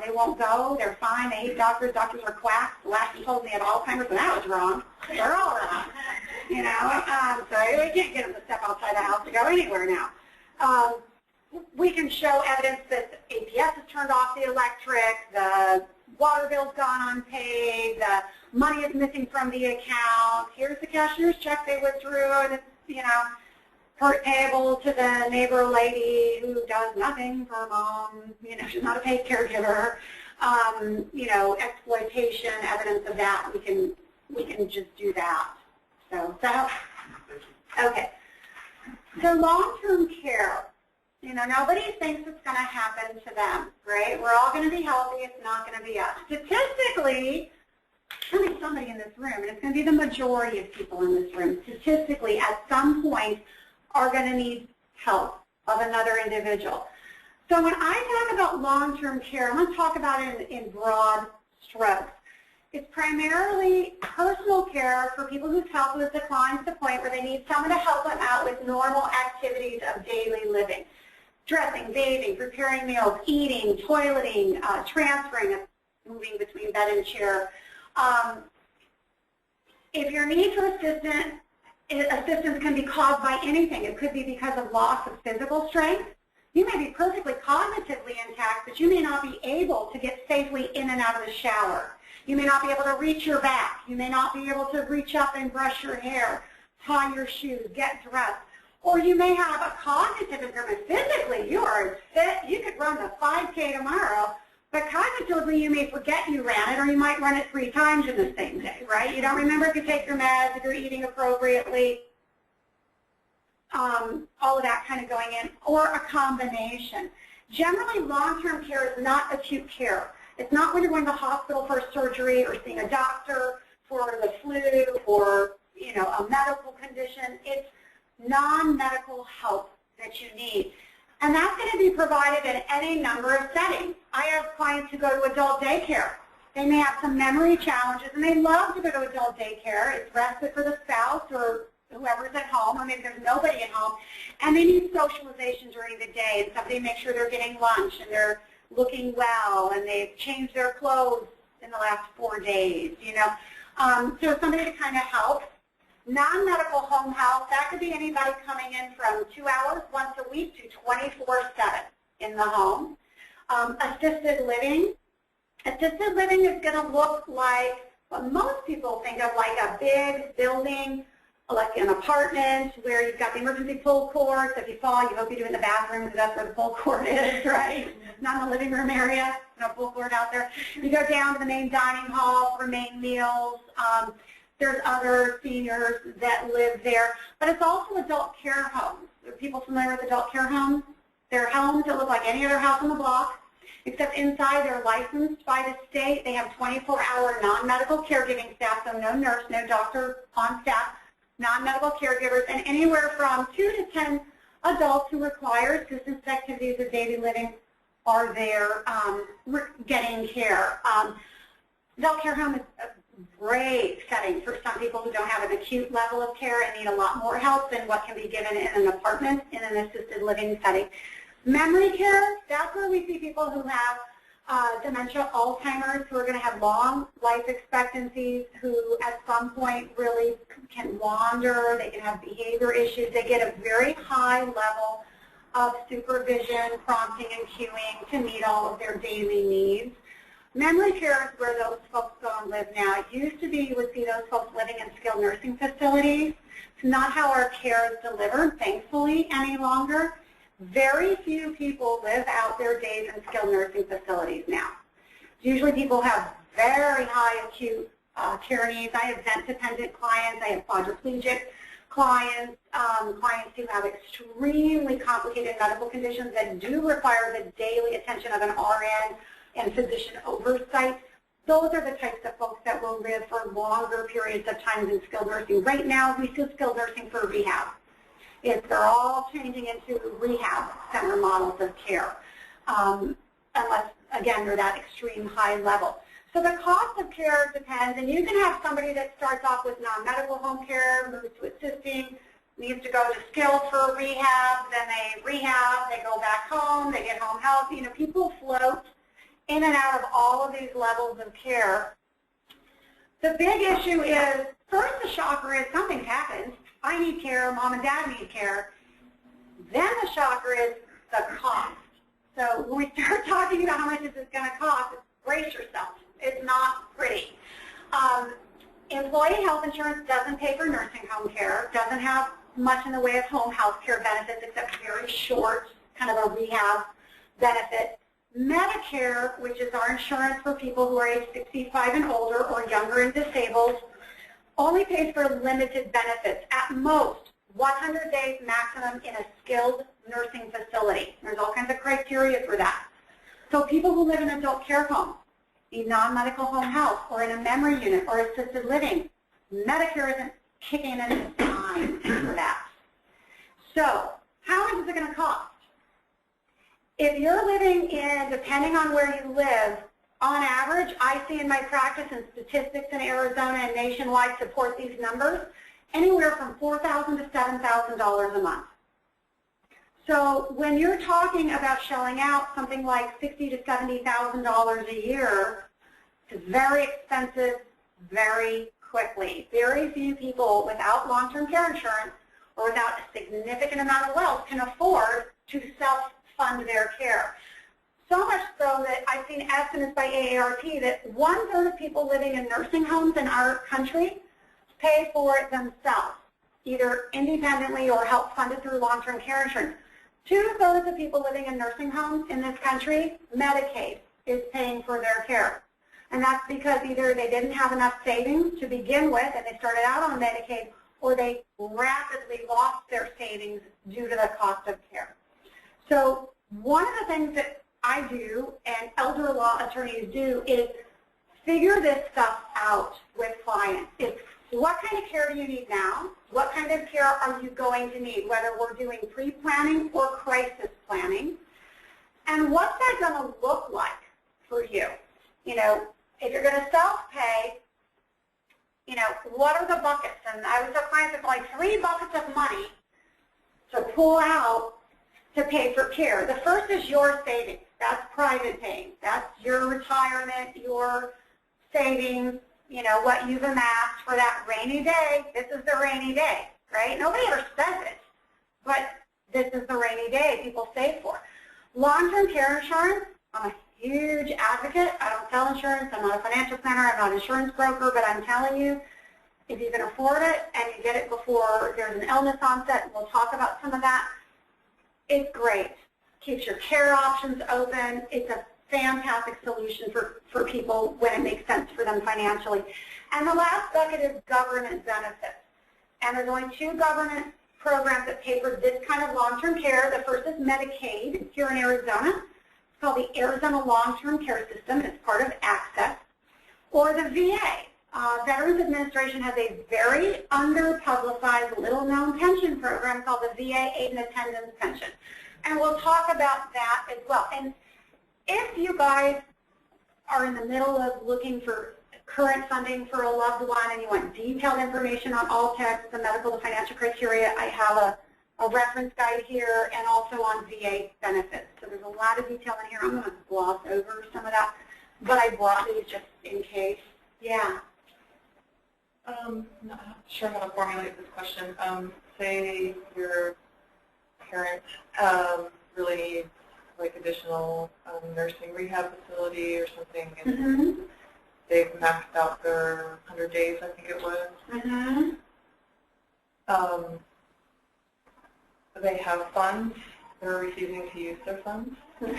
they won't go, they're fine, they hate doctors, doctors are quacks. The last one told me I had Alzheimer's, and that was wrong. They're all wrong, you know? So we can't get them to step outside the house to go anywhere now. We can show evidence that the APS has turned off the electric, the water bill's gone unpaid, the money is missing from the account, here's the cashier's check they withdrew, and it's, you know, payable to the neighbor lady who does nothing for mom, you know, she's not a paid caregiver, you know, exploitation, evidence of that, we can just do that. So, okay. So long-term care, you know, nobody thinks it's going to happen to them, right? We're all going to be healthy, it's not going to be us. Statistically, there's going to be somebody in this room, and it's going to be the majority of people in this room, statistically, at some point, are going to need help of another individual. So when I talk about long-term care, I'm going to talk about it in broad strokes. It's primarily personal care for people whose health has declined to the point where they need someone to help them out with normal activities of daily living. Dressing, bathing, preparing meals, eating, toileting, transferring, moving between bed and chair. If your need for assistance can be caused by anything. It could be because of loss of physical strength. You may be perfectly cognitively intact, but you may not be able to get safely in and out of the shower. You may not be able to reach your back. You may not be able to reach up and brush your hair, tie your shoes, get dressed. Or you may have a cognitive impairment. Physically, you are fit. You could run the 5K tomorrow, but cognitively, you may forget you ran it, or you might run it 3 times in the same day, right? You don't remember if you take your meds, if you're eating appropriately, all of that kind of going in, or a combination. Generally, long-term care is not acute care. It's not when you're going to the hospital for surgery or seeing a doctor for the flu or, you know, a medical condition. It's non-medical help that you need. And that's going to be provided in any number of settings. I have clients who go to adult daycare. They may have some memory challenges, and they love to go to adult daycare. It's respite for the spouse or whoever's at home, or maybe there's nobody at home, and they need socialization during the day, and somebody makes sure they're getting lunch and they're looking well, and they've changed their clothes in the last 4 days, you know. So somebody to kind of help. Non-medical home health, that could be anybody coming in from 2 hours once a week to 24/7 in the home. Assisted living. Assisted living is going to look like what most people think of, like a big building, like an apartment where you've got the emergency pull cord. So if you fall, you hope you do it in the bathroom because that's where the pull cord is, right? Not in the living room area, no pull cord out there. You go down to the main dining hall for main meals. There's other seniors that live there, but it's also adult care homes. Are people familiar with adult care homes? They're homes that look like any other house on the block, except inside they're licensed by the state. They have 24-hour non-medical caregiving staff, so no nurse, no doctor on staff, non-medical caregivers, and anywhere from 2 to 10 adults who require assistance activities of daily living are there getting care. Adult care home is a great setting for some people who don't have an acute level of care and need a lot more help than what can be given in an apartment in an assisted living setting. Memory care, that's where we see people who have dementia, Alzheimer's, who are going to have long life expectancies, who at some point really can wander, they can have behavior issues, they get a very high level of supervision, prompting and cueing to meet all of their daily needs. Memory care is where those folks go and live now. It used to be you would see those folks living in skilled nursing facilities. It's not how our care is delivered, thankfully, any longer. Very few people live out their days in skilled nursing facilities now. Usually people have very high acute care needs. I have vent-dependent clients. I have quadriplegic clients, clients who have extremely complicated medical conditions that do require the daily attention of an RN and physician oversight. Those are the types of folks that will live for longer periods of time in skilled nursing. Right now, we see skilled nursing for rehab. They're all changing into rehab center models of care, unless, again, they're that extreme high level. So the cost of care depends, and you can have somebody that starts off with non-medical home care, moves to assisting, needs to go to skilled for rehab, then they rehab, they go back home, they get home health. You know, people float in and out of all of these levels of care. The big issue is, first the shocker is something's happened. I need care, mom and dad need care. Then the shocker is the cost. So when we start talking about how much this is going to cost, brace yourself. It's not pretty. Employee health insurance doesn't pay for nursing home care, doesn't have much in the way of home health care benefits except very short, kind of a rehab benefit. Medicare, which is our insurance for people who are age 65 and older or younger and disabled, only pays for limited benefits, at most 100 days maximum in a skilled nursing facility. There's all kinds of criteria for that. So people who live in adult care homes need non-medical home health or in a memory unit or assisted living. Medicare isn't kicking in a dime for that. So how much is it going to cost? If you're living in, depending on where you live, On average, I see in my practice, and statistics in Arizona and nationwide support these numbers, anywhere from $4,000 to $7,000 a month. So when you're talking about shelling out something like $60,000 to $70,000 a year, it's very expensive very quickly. Very few people without long-term care insurance or without a significant amount of wealth can afford to self-fund their care. So much so that I've seen estimates by AARP that 1/3 of people living in nursing homes in our country pay for it themselves, either independently or help funded through long-term care insurance. 2/3 of people living in nursing homes in this country, Medicaid is paying for their care. And that's because either they didn't have enough savings to begin with and they started out on Medicaid, or they rapidly lost their savings due to the cost of care. So one of the things that I do and elder law attorneys do is figure this stuff out with clients. It's what kind of care do you need now? What kind of care are you going to need, whether we're doing pre-planning or crisis planning? And what's that going to look like for you? You know, if you're going to self-pay, you know, what are the buckets? And I would tell clients there's like 3 buckets of money to pull out to pay for care. The first is your savings. That's private paying. That's your retirement, your savings, you know, what you've amassed for that rainy day. This is the rainy day, right? Nobody ever says it, but this is the rainy day people save for. Long-term care insurance, I'm a huge advocate. I don't sell insurance. I'm not a financial planner. I'm not an insurance broker, but I'm telling you, if you can afford it and you get it before there's an illness onset, and we'll talk about some of that, it's great. Keeps your care options open. It's a fantastic solution for people when it makes sense for them financially. And the last bucket is government benefits. And there's only 2 government programs that pay for this kind of long-term care. The first is Medicaid here in Arizona. It's called the Arizona Long-Term Care System. It's part of ACCESS. Or the VA. Veterans Administration has a very under-publicized, little-known pension program called the VA Aid and Attendance Pension. And we'll talk about that as well. And if you guys are in the middle of looking for current funding for a loved one and you want detailed information on all texts, the medical, the financial criteria, I have a reference guide here, and also on VA benefits. So there's a lot of detail in here. I'm going to gloss over some of that, but I brought these just in case. Yeah. Not sure how to formulate this question. Say your parent really needs like additional nursing rehab facility or something, and they've maxed out their 100 days, I think it was. They have funds. They're refusing to use their funds. Why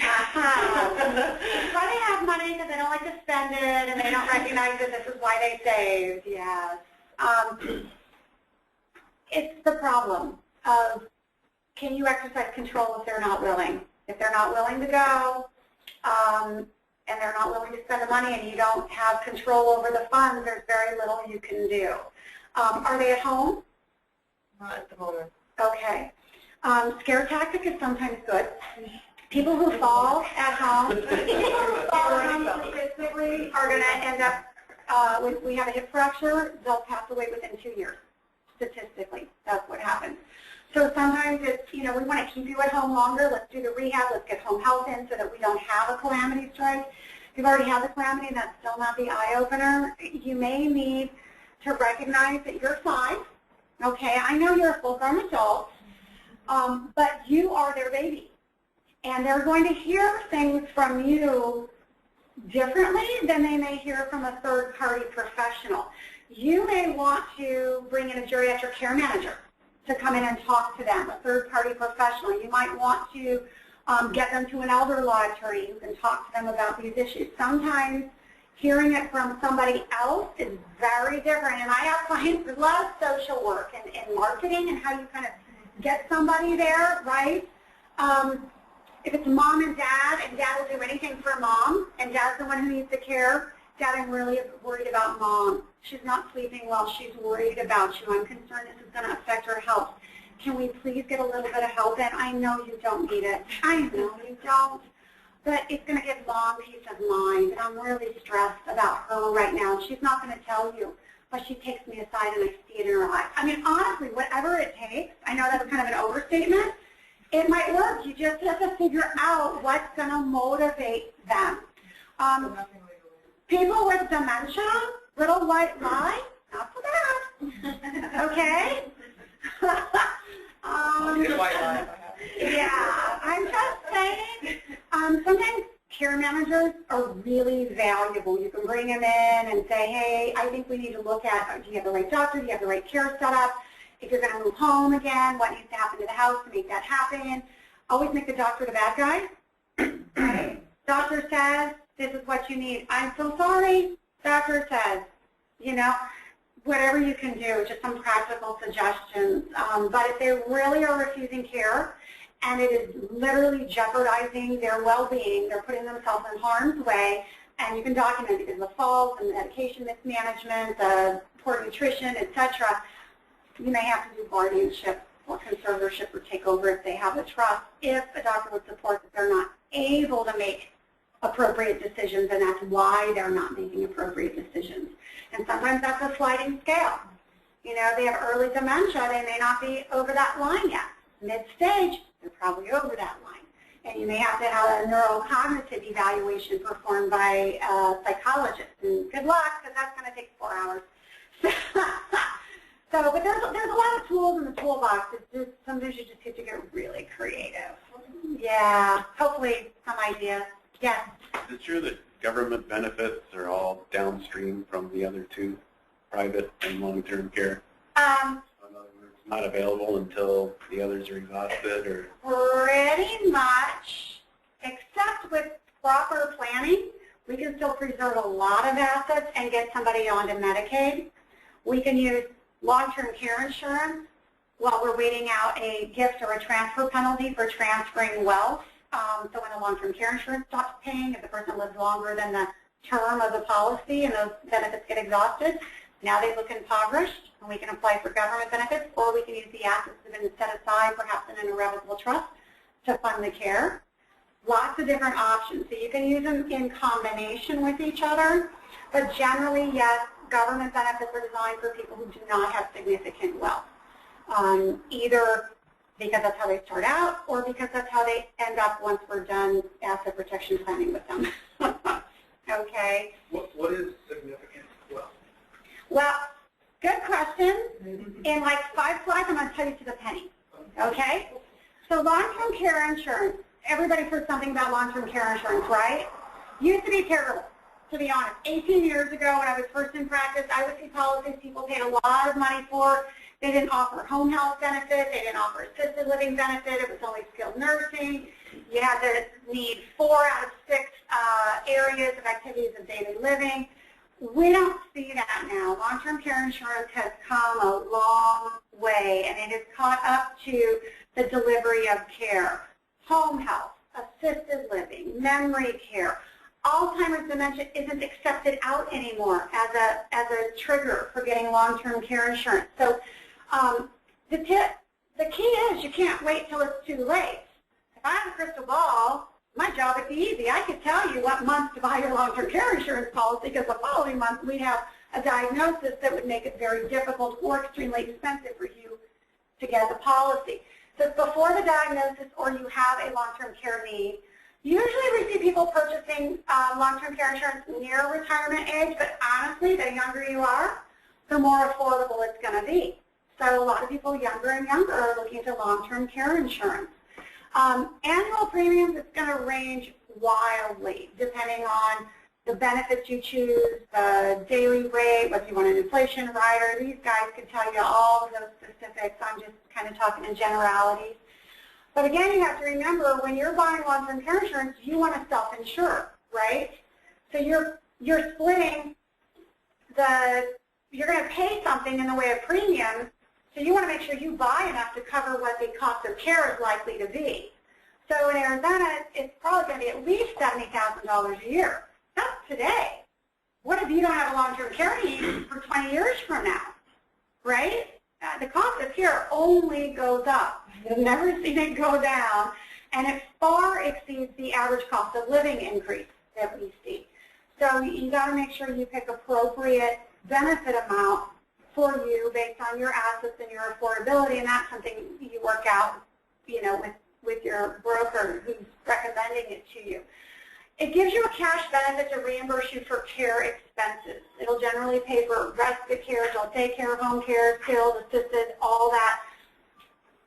they have money because they don't like to spend it and they don't recognize that this is why they saved. Yes. It's the problem of, can you exercise control if they're not willing? If they're not willing to go and they're not willing to spend the money and you don't have control over the funds, there's very little you can do. Are they at home? Not at the moment. Okay. Scare tactic is sometimes good. People who fall at home, statistically are going to end up, when we have a hip fracture, they'll pass away within 2 years. Statistically, that's what happens. So sometimes it's, you know, we want to keep you at home longer. Let's do the rehab. Let's get home health in so that we don't have a calamity strike. If you've already had the calamity and that's still not the eye-opener, you may need to recognize that you're 5. Okay, I know you're a full-grown adult, but you are their baby. And they're going to hear things from you differently than they may hear from a third-party professional. You may want to bring in a geriatric care manager to come in and talk to them, a third-party professional. You might want to get them to an elder law attorney who can talk to them about these issues. Sometimes hearing it from somebody else is very different. And I have clients who love social work and marketing and how you kind of get somebody there, right? If it's mom and dad will do anything for mom, and dad's the one who needs the care, Dad, I'm really worried about mom. She's not sleeping well. She's worried about you. I'm concerned this is going to affect her health. Can we please get a little bit of help in? I know you don't need it. I know you don't. but it's going to give Mom peace of mind. And I'm really stressed about her right now. She's not going to tell you, but she takes me aside and I see it in her eyes. I mean, honestly, whatever it takes, I know that's kind of an overstatement, it might work. You just have to figure out what's going to motivate them. People with dementia, little white lie, not so bad. Okay? Yeah, I'm just saying, sometimes care managers are really valuable. You can bring them in and say, hey, I think we need to look at, do you have the right doctor, do you have the right care set up? If you're going to move home again, what needs to happen to the house to make that happen? Always make the doctor the bad guy. Right? Doctor says, this is what you need. I'm so sorry. Doctor says, you know, whatever you can do, just some practical suggestions. But if they really are refusing care and it is literally jeopardizing their well-being, they're putting themselves in harm's way, and you can document because of the falls and medication mismanagement, poor nutrition, etc., you may have to do guardianship or conservatorship or take over if they have the trust, if a doctor would support that they're not able to make appropriate decisions, and that's why they're not making appropriate decisions. And sometimes that's a sliding scale. You know, they have early dementia, they may not be over that line yet. Mid-stage, they're probably over that line. And you may have to have a neurocognitive evaluation performed by a psychologist. And good luck, because that's going to take 4 hours. But there's a lot of tools in the toolbox. It's just, sometimes you just have to get really creative. Yeah, hopefully some ideas. Yes? Is it true that government benefits are all downstream from the other two, private and long-term care? In other words, not available until the others are exhausted, or? Pretty much, except with proper planning, we can still preserve a lot of assets and get somebody onto Medicaid. We can use long-term care insurance while we're waiting out a gift or a transfer penalty for transferring wealth. So when the long-term care insurance stops paying, if the person lives longer than the term of the policy and those benefits get exhausted, now they look impoverished, and we can apply for government benefits, or we can use the assets that have been set aside, perhaps in an irrevocable trust, to fund the care. Lots of different options. So you can use them in combination with each other, but generally, yes, government benefits are designed for people who do not have significant wealth, either because that's how they start out or because that's how they end up once we're done asset protection planning with them. Okay? What is significant wealth? Well, good question. In like 5 slides, I'm going to tell you to the penny. Okay? So long-term care insurance, everybody's heard something about long-term care insurance, right? Used to be terrible, to be honest. 18 years ago when I was first in practice, I would see policies people paid a lot of money for. They didn't offer home health benefit. They didn't offer assisted living benefit. It was only skilled nursing. You had to need 4 out of 6 areas of activities of daily living. We don't see that now. Long-term care insurance has come a long way, and it has caught up to the delivery of care. Home health, assisted living, memory care. Alzheimer's dementia isn't accepted out anymore as a trigger for getting long-term care insurance. So the key is you can't wait till it's too late. If I had a crystal ball, my job would be easy. I could tell you what month to buy your long-term care insurance policy, because the following month we'd have a diagnosis that would make it very difficult or extremely expensive for you to get the policy. So it's before the diagnosis or you have a long-term care need. Usually we see people purchasing long-term care insurance near retirement age, but honestly, the younger you are, the more affordable it's going to be. So a lot of people younger and younger are looking to long-term care insurance. Annual premiums, it's going to range wildly depending on the benefits you choose, the daily rate, whether you want an inflation rider. These guys could tell you all of those specifics. I'm just kind of talking in generalities. But again, you have to remember, when you're buying long-term care insurance, you want to self-insure, right? So you're splitting you're going to pay something in the way of premiums, so you want to make sure you buy enough to cover what the cost of care is likely to be. So in Arizona, it's probably going to be at least $70,000 a year. That's today. What if you don't have a long-term care need for 20 years from now, right? The cost of care only goes up. You've never seen it go down. and it far exceeds the average cost of living increase that we see. So you got to make sure you pick appropriate benefit amount for you based on your assets and your affordability, and that's something you work out, with your broker who's recommending it to you. It gives you a cash benefit to reimburse you for care expenses. It'll generally pay for respite care, adult daycare, home care, skilled, assisted, all that.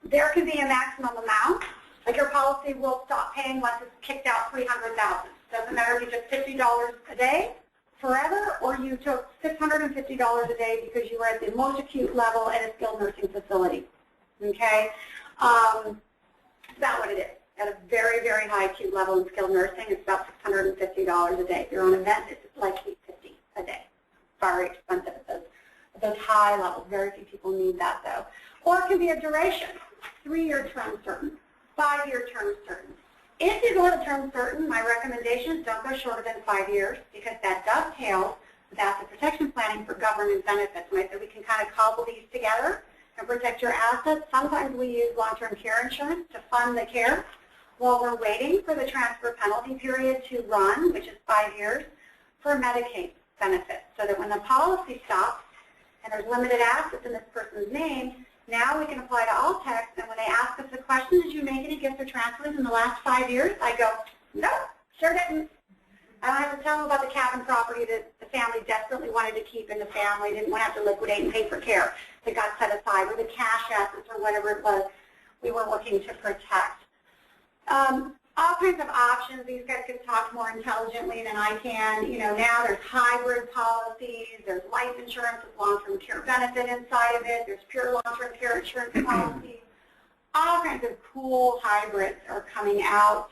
There can be a maximum amount. Like your policy will stop paying once it's kicked out $300,000. Doesn't matter if you took $50 a day forever or you took $650 a day because you were at the most acute level at a skilled nursing facility. Okay? That's what it is. At a very, very high acute level in skilled nursing, it's about $650 a day. If you're on an event, it's like $850 a day. Very expensive at those high levels. Very few people need that, though. Or it can be a duration, 3-year term certain, 5-year term certain. If you go to term certain, my recommendation is don't go shorter than 5 years because that dovetails with asset protection planning for government benefits. And I said we can kind of cobble these together and protect your assets. Sometimes we use long-term care insurance to fund the care while we're waiting for the transfer penalty period to run, which is 5 years, for Medicaid benefits. So that when the policy stops and there's limited assets in this person's name, now we can apply to Alltex, and when they ask us the question, did you make any gifts or transfers in the last 5 years? I go, no, sure didn't. I don't have to tell them about the cabin property that the family desperately wanted to keep in the family, didn't want to have to liquidate and pay for care that got set aside, or the cash assets or whatever it was we were looking to protect. All kinds of options. These guys can talk more intelligently than I can. Now there's hybrid policies. There's life insurance with long-term care benefit inside of it. There's pure long-term care insurance policies. All kinds of cool hybrids are coming out.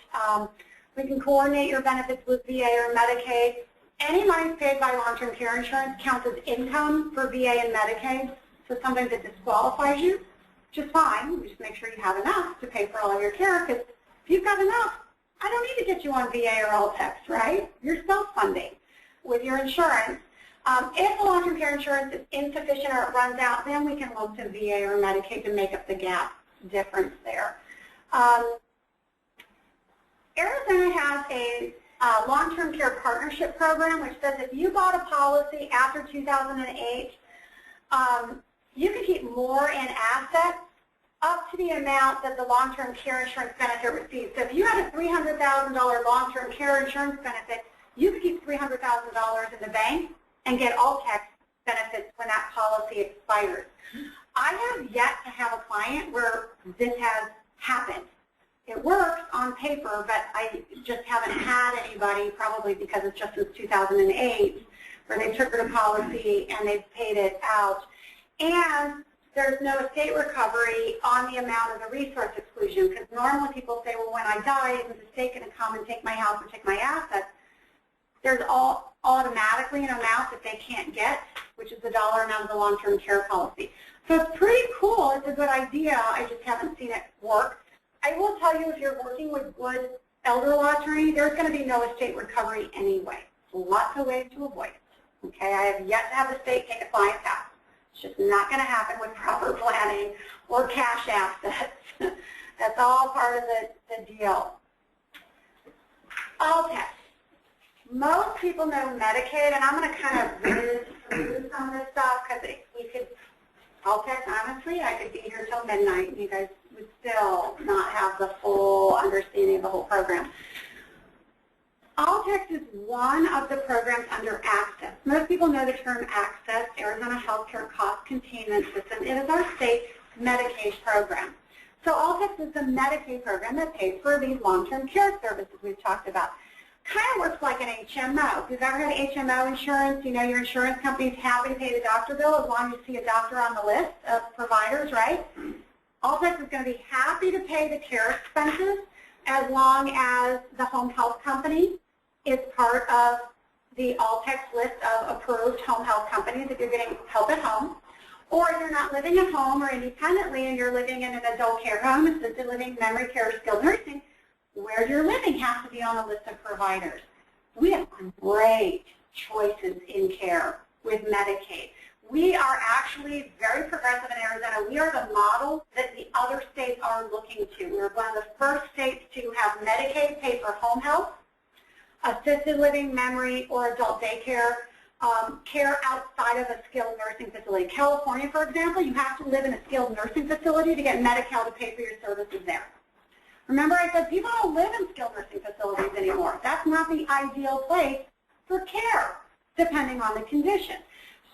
We can coordinate your benefits with VA or Medicaid. Any money paid by long-term care insurance counts as income for VA and Medicaid. So sometimes it disqualifies you, which is fine. We just make sure you have enough to pay for all of your care, because if you've got enough, I don't need to get you on VA or Alltex, right? You're self-funding with your insurance. If the long-term care insurance is insufficient or it runs out, then we can look to VA or Medicaid to make up the gap difference there. Arizona has a long-term care partnership program which says if you bought a policy after 2008, you can keep more in assets up to the amount that the long-term care insurance benefit receives. So if you had a $300,000 long-term care insurance benefit, you could keep $300,000 in the bank and get Alltex benefits when that policy expires. I have yet to have a client where this has happened. It works on paper, but I just haven't had anybody, probably because it's just since 2008, where they triggered a policy and they've paid it out. And there's no estate recovery on the amount of the resource exclusion, because normally people say, well, when I die, isn't the state going to come and take my house or take my assets? There's automatically an amount that they can't get, which is the dollar amount of the long-term care policy. So it's pretty cool. It's a good idea. I just haven't seen it work. I will tell you, if you're working with good elder law attorney, there's going to be no estate recovery anyway. Lots of ways to avoid it. Okay, I have yet to have the state take a client's house. It's just not going to happen with proper planning or cash assets. That's all part of the deal. Alltex. Most people know Medicaid, and I'm going to kind of whiz through some of this stuff because we could, Alltex, honestly, I could be here till midnight and you guys would still not have the full understanding of the whole program. Alltex is one of the programs under Access. Most people know the term Access, Arizona Healthcare Cost Containment System. It is our state's Medicaid program. So Alltex is the Medicaid program that pays for these long-term care services we've talked about. Kind of works like an HMO. If you've ever had HMO insurance, you know your insurance company's happy to pay the doctor bill as long as you see a doctor on the list of providers, right? Alltex is going to be happy to pay the care expenses as long as the home health company is part of the Alltex list of approved home health companies if you're getting help at home. Or if you're not living at home or independently and you're living in an adult care home, assisted living, memory care, or skilled nursing, where you're living has to be on a list of providers. We have great choices in care with Medicaid. We are actually very progressive in Arizona. We are the model that the other states are looking to. We're one of the first states to have Medicaid pay for home health, assisted living, memory, or adult daycare, care outside of a skilled nursing facility. California, for example, you have to live in a skilled nursing facility to get Medi-Cal to pay for your services there. Remember I said people don't live in skilled nursing facilities anymore. That's not the ideal place for care, depending on the condition.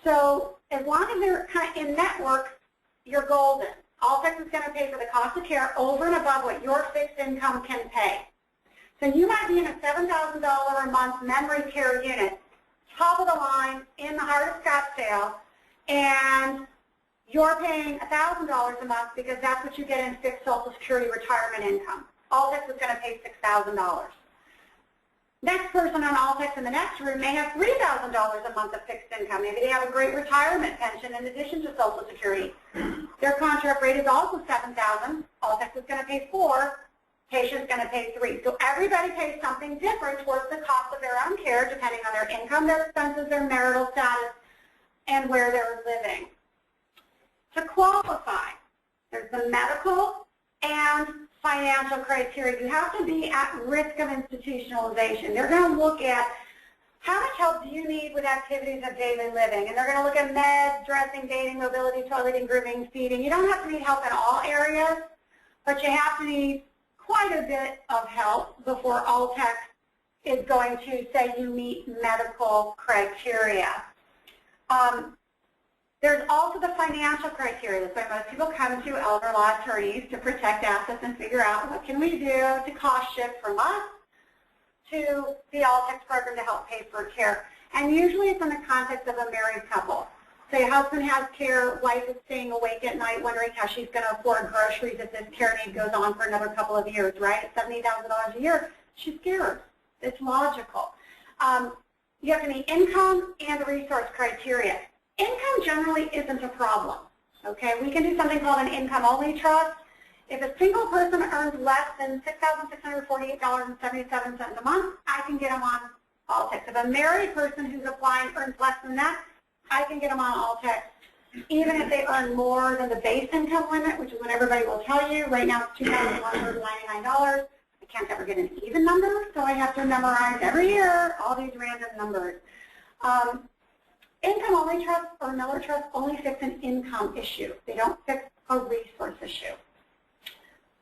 So as long as they're kind of in network, you're golden. Alltex is going to pay for the cost of care over and above what your fixed income can pay. So you might be in a $7,000 a month memory care unit, top of the line in the heart of Scottsdale, and you're paying $1,000 a month because that's what you get in fixed Social Security retirement income. Alltex is going to pay $6,000. Next person on Alltex in the next room may have $3,000 a month of fixed income. Maybe they have a great retirement pension in addition to Social Security. Their contract rate is also $7,000. Alltex is going to pay $4,000. Patient's going to pay $3,000. So everybody pays something different towards the cost of their own care, depending on their income, their expenses, their marital status, and where they're living. To qualify, there's the medical and financial criteria. You have to be at risk of institutionalization. They're going to look at how much help do you need with activities of daily living, and they're going to look at meds, dressing, dating, mobility, toileting, grooming, feeding. You don't have to need help in all areas, but you have to need quite a bit of help before Alltex is going to say you meet medical criteria. There's also the financial criteria. That's why most people come to elder law attorneys to protect assets and figure out what can we do to cost shift from us to the Alltex program to help pay for care. And usually it's in the context of a married couple. Say husband has care, wife is staying awake at night wondering how she's going to afford groceries if this care need goes on for another couple of years, right? At $70,000 a year, she's scared. It's logical. You have to meet income and resource criteria. Income generally isn't a problem, okay? We can do something called an income-only trust. If a single person earns less than $6,648.77 a month, I can get them on Alltex. If a married person who's applying earns less than that, I can get them on Alltex, even if they earn more than the base income limit, which is what everybody will tell you. Right now it's $2,199. I can't ever get an even number, so I have to memorize every year all these random numbers. Income-only trusts or Miller trusts only fix an income issue. They don't fix a resource issue.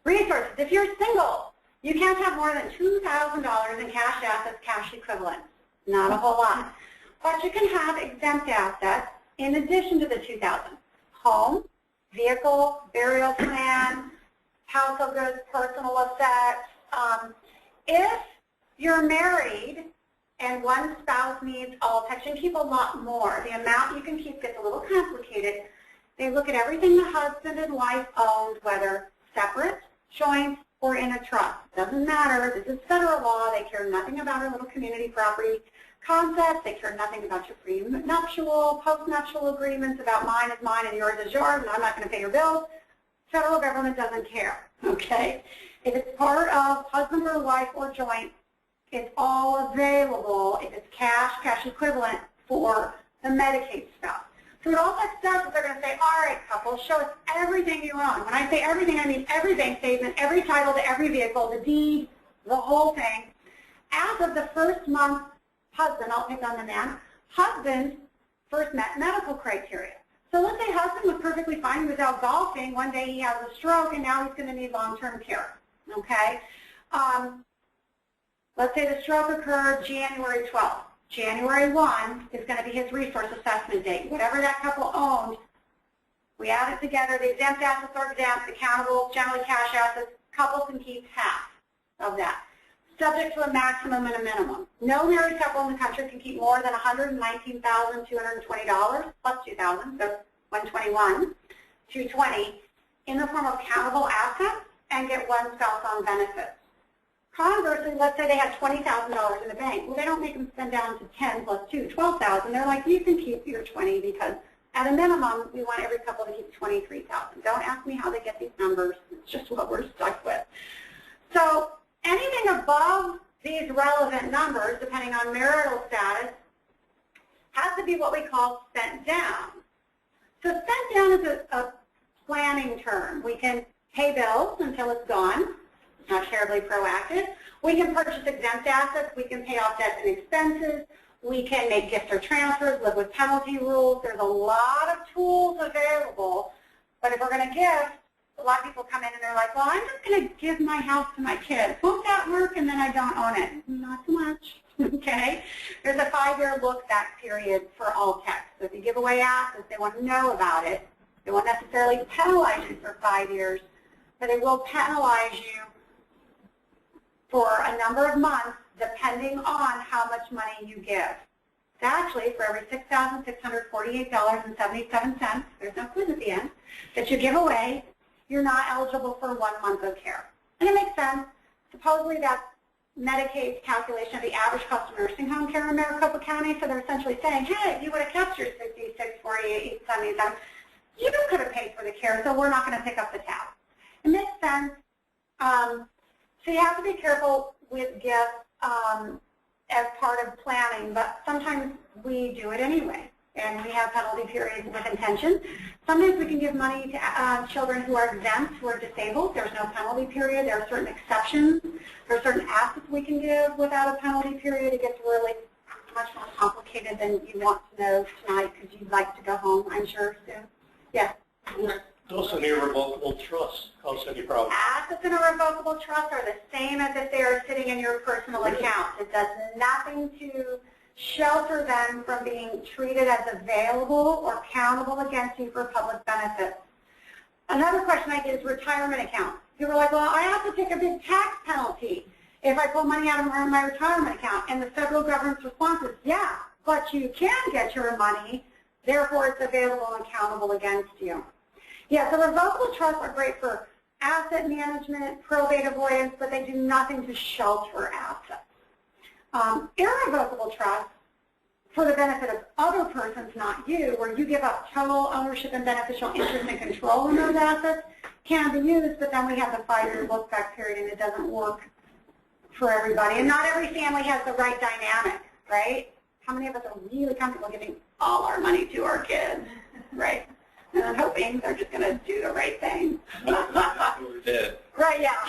Resources. If you're single, you can't have more than $2,000 in cash assets, cash equivalents. Not a whole lot. But you can have exempt assets in addition to the $2,000. Home, vehicle, burial plan, household goods, personal effects. If you're married and one spouse needs Alltex, you can keep a lot more. The amount you can keep gets a little complicated. They look at everything the husband and wife owned, whether separate, joint, or in a trust. Doesn't matter. This is federal law. They care nothing about our little community property concepts. They care nothing about your prenuptial, postnuptial agreements about mine is mine and yours is yours, and I'm not going to pay your bills. Federal government doesn't care, okay? If it's part of husband or wife or joint, it's all available if it's cash, cash equivalent for the Medicaid stuff. So what Alltex does is they're going to say, all right, couple, show us everything you own. When I say everything, I mean every bank statement, every title to every vehicle, the deed, the whole thing. As of the first month, husband, I'll pick on the man, husband first met medical criteria. So let's say husband was perfectly fine, he was out golfing, one day he has a stroke, and now he's going to need long-term care, okay? Let's say the stroke occurred January 12th. January 1 is going to be his resource assessment date. Whatever that couple owned, we add it together. The exempt assets are exempt, accountable, generally cash assets. Couples can keep half of that, subject to a maximum and a minimum. No married couple in the country can keep more than $119,220 plus $2,000, so $121, $220 in the form of countable assets and get one spouse on benefits. Conversely, let's say they had $20,000 in the bank. Well, they don't make them spend down to 10 plus 2, 12,000. They're like, you can keep your 20 because at a minimum, we want every couple to keep 23,000. Don't ask me how they get these numbers. It's just what we're stuck with. So anything above these relevant numbers, depending on marital status, has to be what we call spent down. So spent down is a planning term. We can pay bills until it's gone. It's not terribly proactive. We can purchase exempt assets. We can pay off debts and expenses. We can make gifts or transfers, live with penalty rules. There's a lot of tools available. But if we're going to gift, a lot of people come in and they're like, well, I'm just going to give my house to my kids. Won't that work? And then I don't own it. Not so much. Okay? There's a 5-year look-back period for all techs. So if you give away assets, they want to know about it. They won't necessarily penalize you for 5 years, but they will penalize you for a number of months depending on how much money you give. So actually, for every $6,648.77, there's no quiz at the end, that you give away, you're not eligible for 1 month of care. And it makes sense. Supposedly that's Medicaid's calculation of the average cost of nursing home care in Maricopa County. So they're essentially saying, hey, if you would have kept your $66,48.77, you could have paid for the care, so we're not going to pick up the tab. It makes sense. So you have to be careful with gifts as part of planning, but sometimes we do it anyway, and we have penalty periods with intention. Sometimes we can give money to children who are exempt, who are disabled. There's no penalty period. There are certain exceptions. There are certain assets we can give without a penalty period. It gets really much more complicated than you want to know tonight because you'd like to go home, I'm sure, soon. Yes? Does an irrevocable trust cause any problem? Assets in a revocable trust are the same as if they are sitting in your personal account. It does nothing to shelter them from being treated as available or countable against you for public benefits. Another question I get is retirement account. People are like, well, I have to take a big tax penalty if I pull money out of my retirement account. And the federal government's response is, yeah, but you can get your money, therefore it's available and countable against you. Yeah, so revocable trusts are great for asset management, probate avoidance, but they do nothing to shelter assets. Irrevocable trusts, for the benefit of other persons, not you, where you give up total ownership and beneficial interest and control in those assets, can be used, but then we have the 5-year look-back period, and it doesn't work for everybody. And not every family has the right dynamic, right? How many of us are really comfortable giving all our money to our kids, right? And I'm hoping they're just going to do the right thing. Right, yeah.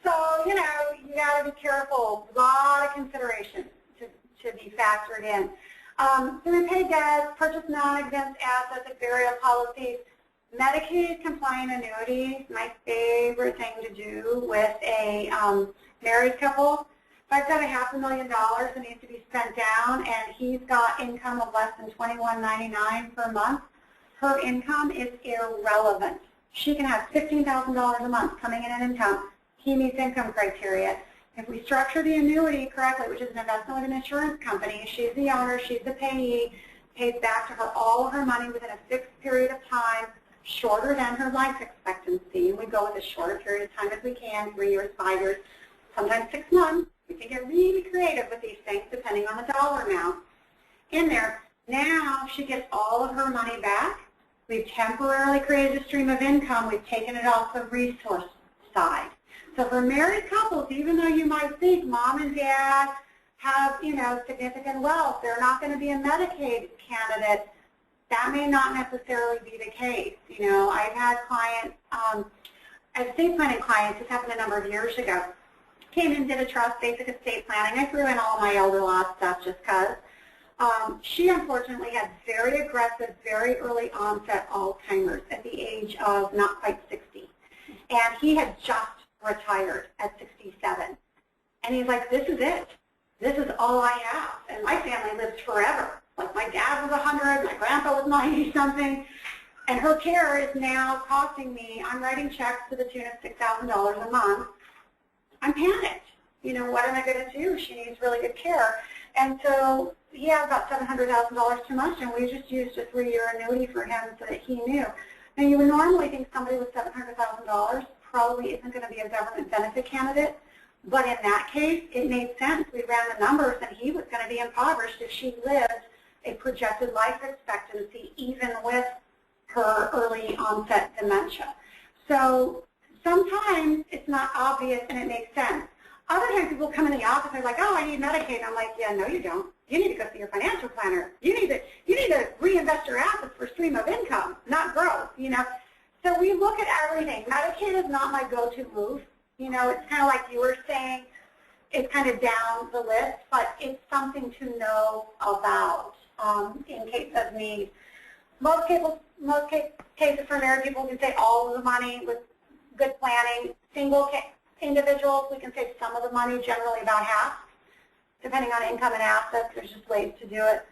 So, you know, you got to be careful. A lot of consideration to be factored in. So repay debts, purchase non-exempt assets, like burial policies, Medicaid compliant annuities, my favorite thing to do with a married couple. If I've got $500,000 that needs to be spent down and he's got income of less than $21.99 per month, her income is irrelevant. She can have $15,000 a month coming in income. He meets income criteria. If we structure the annuity correctly, which is an investment with an insurance company, she's the owner, she's the payee, pays back to her all of her money within a fixed period of time, shorter than her life expectancy. We go with as short a period of time as we can, 3 years, 5 years, sometimes 6 months. We can get really creative with these things depending on the dollar amount in there. Now she gets all of her money back. We've temporarily created a stream of income. We've taken it off the resource side. So for married couples, even though you might think mom and dad have, you know, significant wealth, they're not going to be a Medicaid candidate, that may not necessarily be the case. You know, I've had clients, estate planning clients, this happened a number of years ago, came in, did a trust, basic estate planning. I threw in all my elder law stuff just because. She unfortunately had very aggressive, very early onset Alzheimer's at the age of not quite 60. And he had just retired at 67. And he's like, this is it. This is all I have. And my family lived forever. Like my dad was 100, my grandpa was 90-something. And her care is now costing me, I'm writing checks to the tune of $6,000 a month. I'm panicked. You know, what am I going to do? She needs really good care. And so he had about $700,000 too much, and we just used a 3-year annuity for him so that he knew. Now, you would normally think somebody with $700,000 probably isn't going to be a government benefit candidate, but in that case, it made sense. We ran the numbers, and he was going to be impoverished if she lived a projected life expectancy, even with her early onset dementia. So sometimes it's not obvious, and it makes sense. Other times people come in the office and they're like, oh, I need Medicaid. And I'm like, yeah, no, you don't. You need to go see your financial planner. You need to reinvest your assets for stream of income, not growth, you know. So we look at everything. Medicaid is not my go-to move. You know, it's kind of like you were saying, it's kind of down the list, but it's something to know about in case of need. Most cases for married people, we say all of the money with good planning. Single individuals, we can save some of the money, generally about half, depending on income and assets. There's just ways to do it.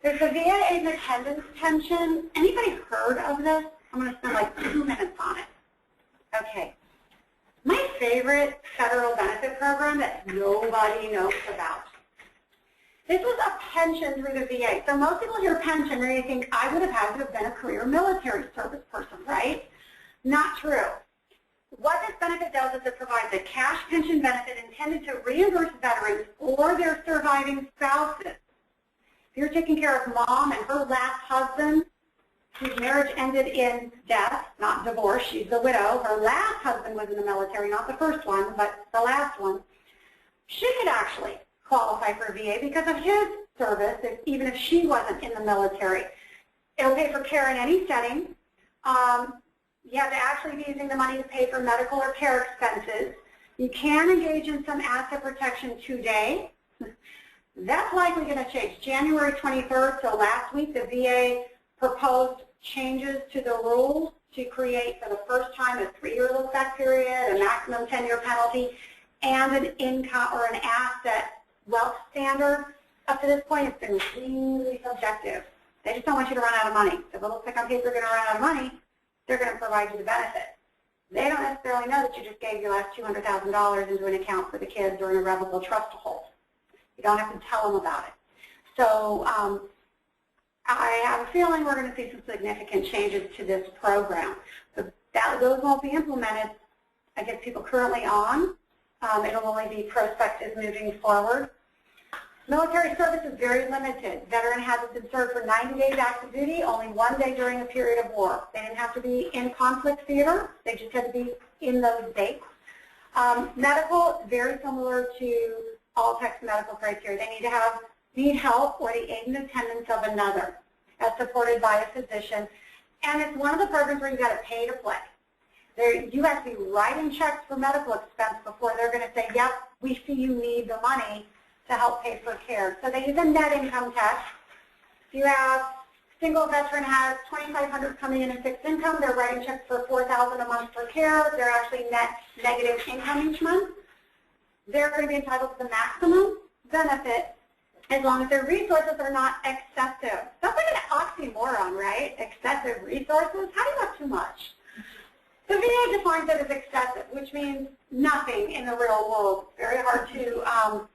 There's the VA aid and attendance pension. Anybody heard of this? I'm going to spend like 2 minutes on it. Okay. My favorite federal benefit program that nobody knows about. This was a pension through the VA. So most people hear pension and they think I would have had to have been a career military service person, right? Not true. What this benefit does is it provides a cash pension benefit intended to reimburse veterans or their surviving spouses. If you're taking care of mom and her last husband, whose marriage ended in death, not divorce, she's a widow. Her last husband was in the military, not the first one, but the last one. She could actually qualify for VA because of his service, even if she wasn't in the military. It'll pay for care in any setting. You have to actually be using the money to pay for medical or care expenses. You can engage in some asset protection today. That's likely going to change. January 23rd, so last week, the VA proposed changes to the rules to create for the first time a 3-year look-back period, a maximum 10-year penalty, and an income or an asset wealth standard. Up to this point, it's been really subjective. They just don't want you to run out of money. If it looks like on paper you're going to run out of money, they're going to provide you the benefit. They don't necessarily know that you just gave your last $200,000 into an account for the kids or an irrevocable trust to hold. You don't have to tell them about it. So I have a feeling we're going to see some significant changes to this program. So those won't be implemented against people currently on. It'll only be prospective moving forward. Military service is very limited. Veteran hasn't been served for 90 days active duty, only 1 day during a period of war. They didn't have to be in conflict theater. They just had to be in those dates. Medical, very similar to all text medical criteria. They need help or the aid and attendance of another, as supported by a physician. And it's one of the programs where you've got to pay to play. You have to be writing checks for medical expense before they're going to say, yep, we see you need the money to help pay for care. So they use a net income test. If you have single veteran has $2,500 coming in fixed income, they're writing checks for $4,000 a month for care. They're actually net negative income each month. They're going to be entitled to the maximum benefit as long as their resources are not excessive. That's like an oxymoron, right? Excessive resources? How do you have too much? The VA defines it as excessive, which means nothing in the real world. It's very hard to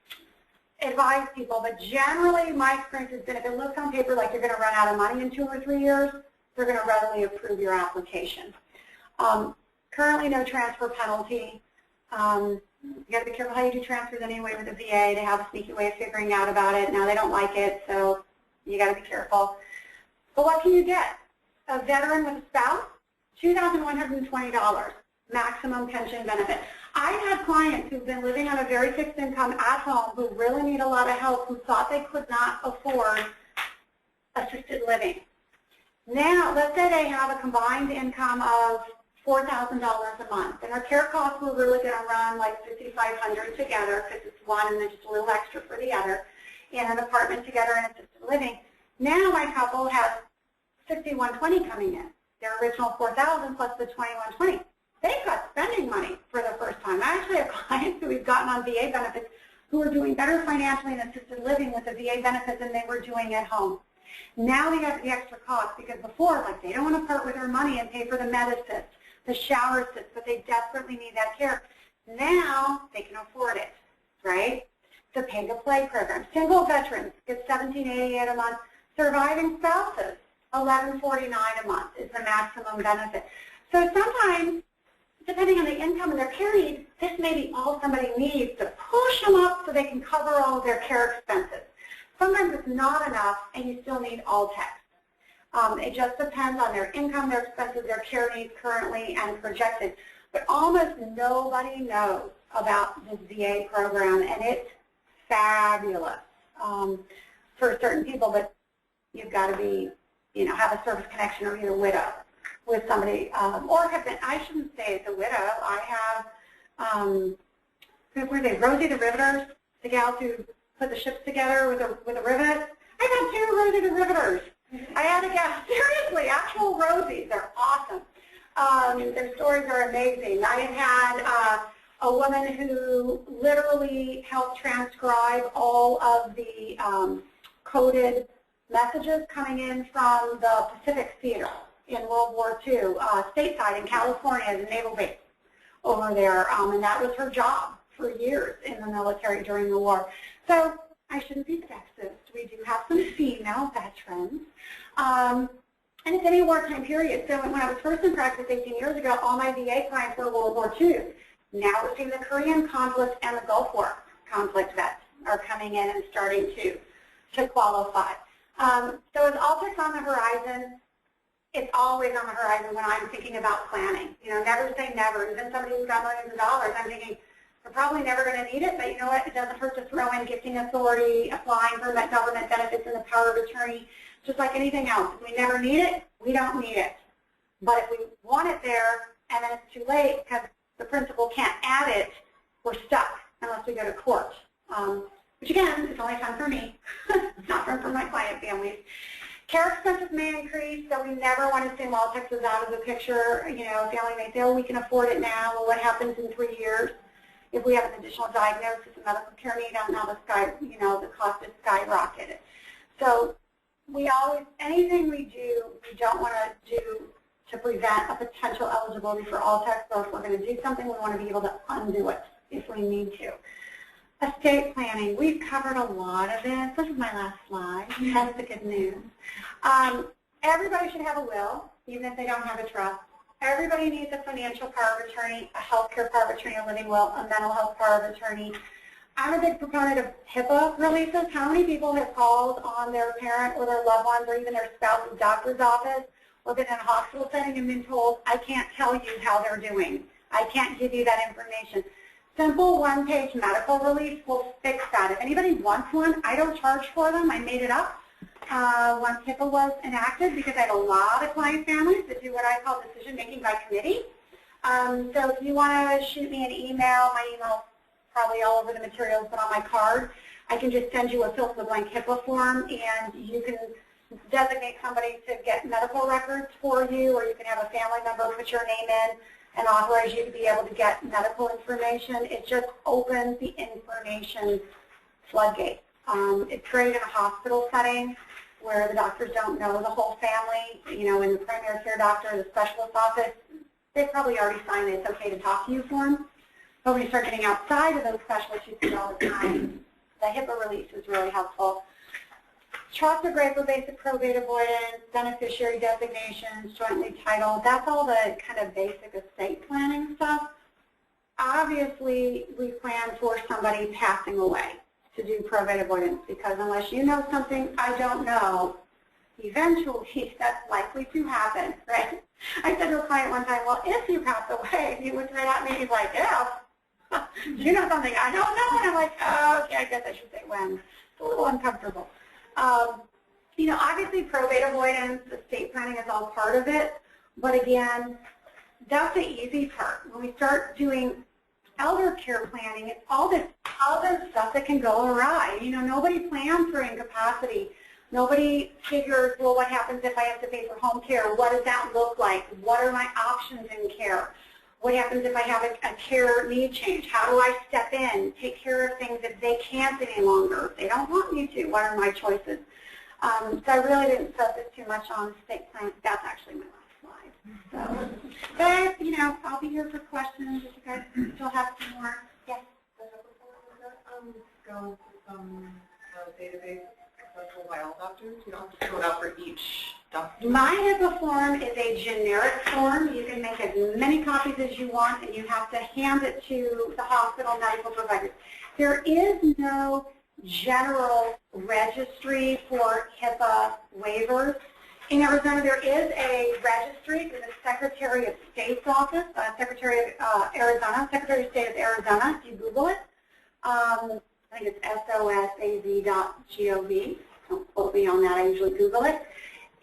advise people, but generally my experience has been if it looks on paper like you're going to run out of money in 2 or 3 years, they're going to readily approve your application. Currently no transfer penalty. You got to be careful how you do transfers anyway with the VA. They have a sneaky way of figuring out about it. Now they don't like it, so you got to be careful. But what can you get? A veteran with a spouse, $2,120 maximum pension benefit. I've had clients who've been living on a very fixed income at home who really need a lot of help, who thought they could not afford assisted living. Now, let's say they have a combined income of $4,000 a month, and our care costs were really going to run like $5,500 together because it's one and then just a little extra for the other in an apartment together in assisted living. Now my couple has $6,120 coming in. Their original $4,000 plus the $2,120. They've got spending money for the first time. I actually have clients who we've gotten on VA benefits who are doing better financially in assisted living with the VA benefits than they were doing at home. Now they have the extra cost because before, like, they don't want to part with their money and pay for the med assist, the shower assist, but they desperately need that care. Now they can afford it, right? The pay-to-play program. Single veterans get $1,788 a month. Surviving spouses, $1,149 a month is the maximum benefit. So sometimes, depending on the income and their care needs, this may be all somebody needs to push them up so they can cover all of their care expenses. Sometimes it's not enough and you still need all text. It just depends on their income, their expenses, their care needs currently and projected. But almost nobody knows about this VA program, and it's fabulous for certain people, but you've got to be, have a service connection or you're a widow. with somebody, or have been, I shouldn't say it's a widow. I have, who were they, Rosie the Riveters, the gals who put the ships together with a rivet. I've had 2 Rosie the Riveters. I had a gal, seriously, actual Rosies. They're awesome. Their stories are amazing. I have had a woman who literally helped transcribe all of the coded messages coming in from the Pacific Theater in World War II, stateside in California as a naval base over there, and that was her job for years in the military during the war. So I shouldn't be sexist. We do have some female veterans. And it's any wartime period. So when I was first in practice 18 years ago, all my VA clients were World War II. Now we're seeing the Korean conflict and the Gulf War conflict vets are coming in and starting to qualify. So as Altek's on the horizon, it's always on the horizon when I'm thinking about planning. You know, never say never. Even somebody who's got millions of dollars, I'm thinking, we're probably never going to need it, but you know what? It doesn't hurt to throw in gifting authority, applying for government benefits, and the power of attorney. Just like anything else, if we never need it, we don't need it. But if we want it there and then it's too late because the principal can't add it, we're stuck unless we go to court. Which again, is only fun for me. It's not fun for my client families. Care expenses may increase, so we never want to assume Altek is out of the picture. You know, a family may say, oh, we can afford it now. Well, what happens in 3 years if we have an additional diagnosis of medical care need? Now the cost is skyrocketed. So we always, anything we do, we don't want to do to prevent a potential eligibility for Altek. So if we're going to do something, we want to be able to undo it if we need to. Estate planning, we've covered a lot of this. This is my last slide. That's the good news. Everybody should have a will, even if they don't have a trust. Everybody needs a financial power of attorney, a healthcare power of attorney, a living will, a mental health power of attorney. I'm a big proponent of HIPAA releases. How many people have called on their parent or their loved ones or even their spouse's doctor's office or been in a hospital setting and been told, I can't tell you how they're doing. I can't give you that information. Simple one-page medical release will fix that. If anybody wants one, I don't charge for them. I made it up once HIPAA was enacted because I have a lot of client families that do what I call decision-making by committee. So if you want to shoot me an email, my email probably all over the materials, but on my card, I can just send you a fill-in-the-blank HIPAA form, and you can designate somebody to get medical records for you, or you can have a family member put your name in and authorize you to be able to get medical information. It just opens the information floodgate. It's great in a hospital setting where the doctors don't know the whole family. You know, in the primary care doctor or the specialist office, they probably already signed the it's okay to talk to you form. But when you start getting outside of those specialists, you see all the time. The HIPAA release is really helpful. Trusts are great for basic probate avoidance, beneficiary designations, jointly titled. That's all the kind of basic estate planning stuff. Obviously, we plan for somebody passing away to do probate avoidance because unless you know something I don't know, eventually that's likely to happen, right? I said to a client one time, well, if you pass away, he looked right at me, he's like, if. You know something I don't know? And I'm like, oh, okay, I guess I should say when. It's a little uncomfortable. You know, obviously probate avoidance, estate planning is all part of it, but again, that's the easy part. When we start doing elder care planning, it's all this other stuff that can go awry. You know, nobody plans for incapacity. Nobody figures, well, what happens if I have to pay for home care? What does that look like? What are my options in care? What happens if I have a care need change? How do I step in, take care of things if they can't any longer? If they don't want me to, what are my choices? So I really didn't focus too much on estate planning. That's actually my last slide. So, but, you know, I'll be here for questions if you guys still have some more. Yes? Go into some database accessible by all doctors. You don't have to fill it out for each doctor. My HIPAA form is a generic form. You can make as many copies as you want, and you have to hand it to the hospital medical providers. There is no general registry for HIPAA waivers. In Arizona, there is a registry through the Secretary of State's office, Secretary of Arizona, Secretary of State of Arizona, if you Google it. I think it's sosaz.gov. Don't quote me on that. I usually Google it.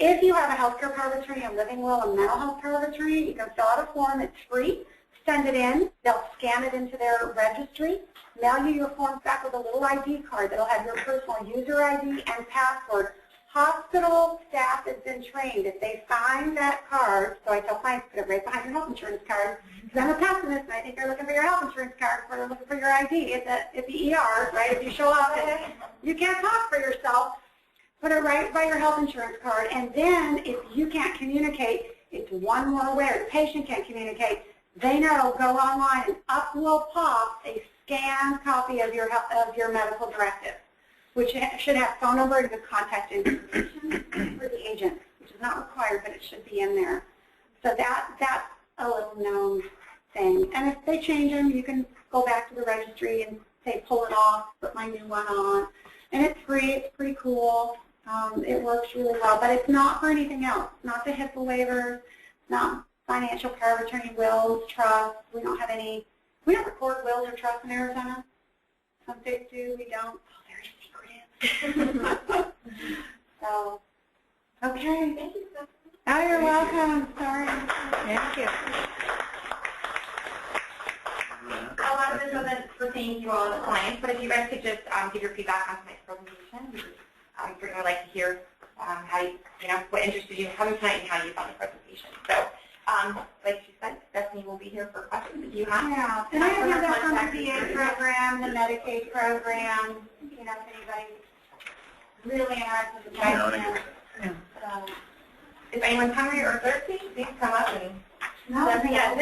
If you have a healthcare power of attorney, a living will, a mental health power of attorney, you can fill out a form. It's free. Send it in. They'll scan it into their registry, mail you your forms back with a little ID card that'll have your personal user ID and password. Hospital staff has been trained. If they find that card, so I tell clients to put it right behind your health insurance card, because I'm a pessimist and I think they're looking for your health insurance card before they're looking for your ID at the ER, right? If you show up and you can't talk for yourself, put it right by your health insurance card. And then if you can't communicate, it's one more way. The patient can't communicate. They know, go online and up will pop a scanned copy of your medical directive, which should have phone number and the contact information for the agent, which is not required, but it should be in there. So that's a little known thing. And if they change them, you can go back to the registry and say, pull it off, put my new one on. And it's free. It's pretty cool. It works really well, but it's not for anything else. Not the HIPAA waivers, not financial power of attorney, wills, trusts. We don't record wills or trusts in Arizona. Some states do. We don't. So, okay. Thank you, Stephanie. Oh, you're welcome. Sorry. Thank you. A lot of this wasn't pertaining to all the clients, but if you guys could just give your feedback on tonight's presentation, I'd certainly like to hear how what interested you in coming tonight and how you found the presentation. So, like she said, Stephanie will be here for questions if you have. Yeah, and I have that from the VA program, the Medicaid program. If anybody's really interested in that. So, if anyone's hungry or thirsty, please come up and no, let me know.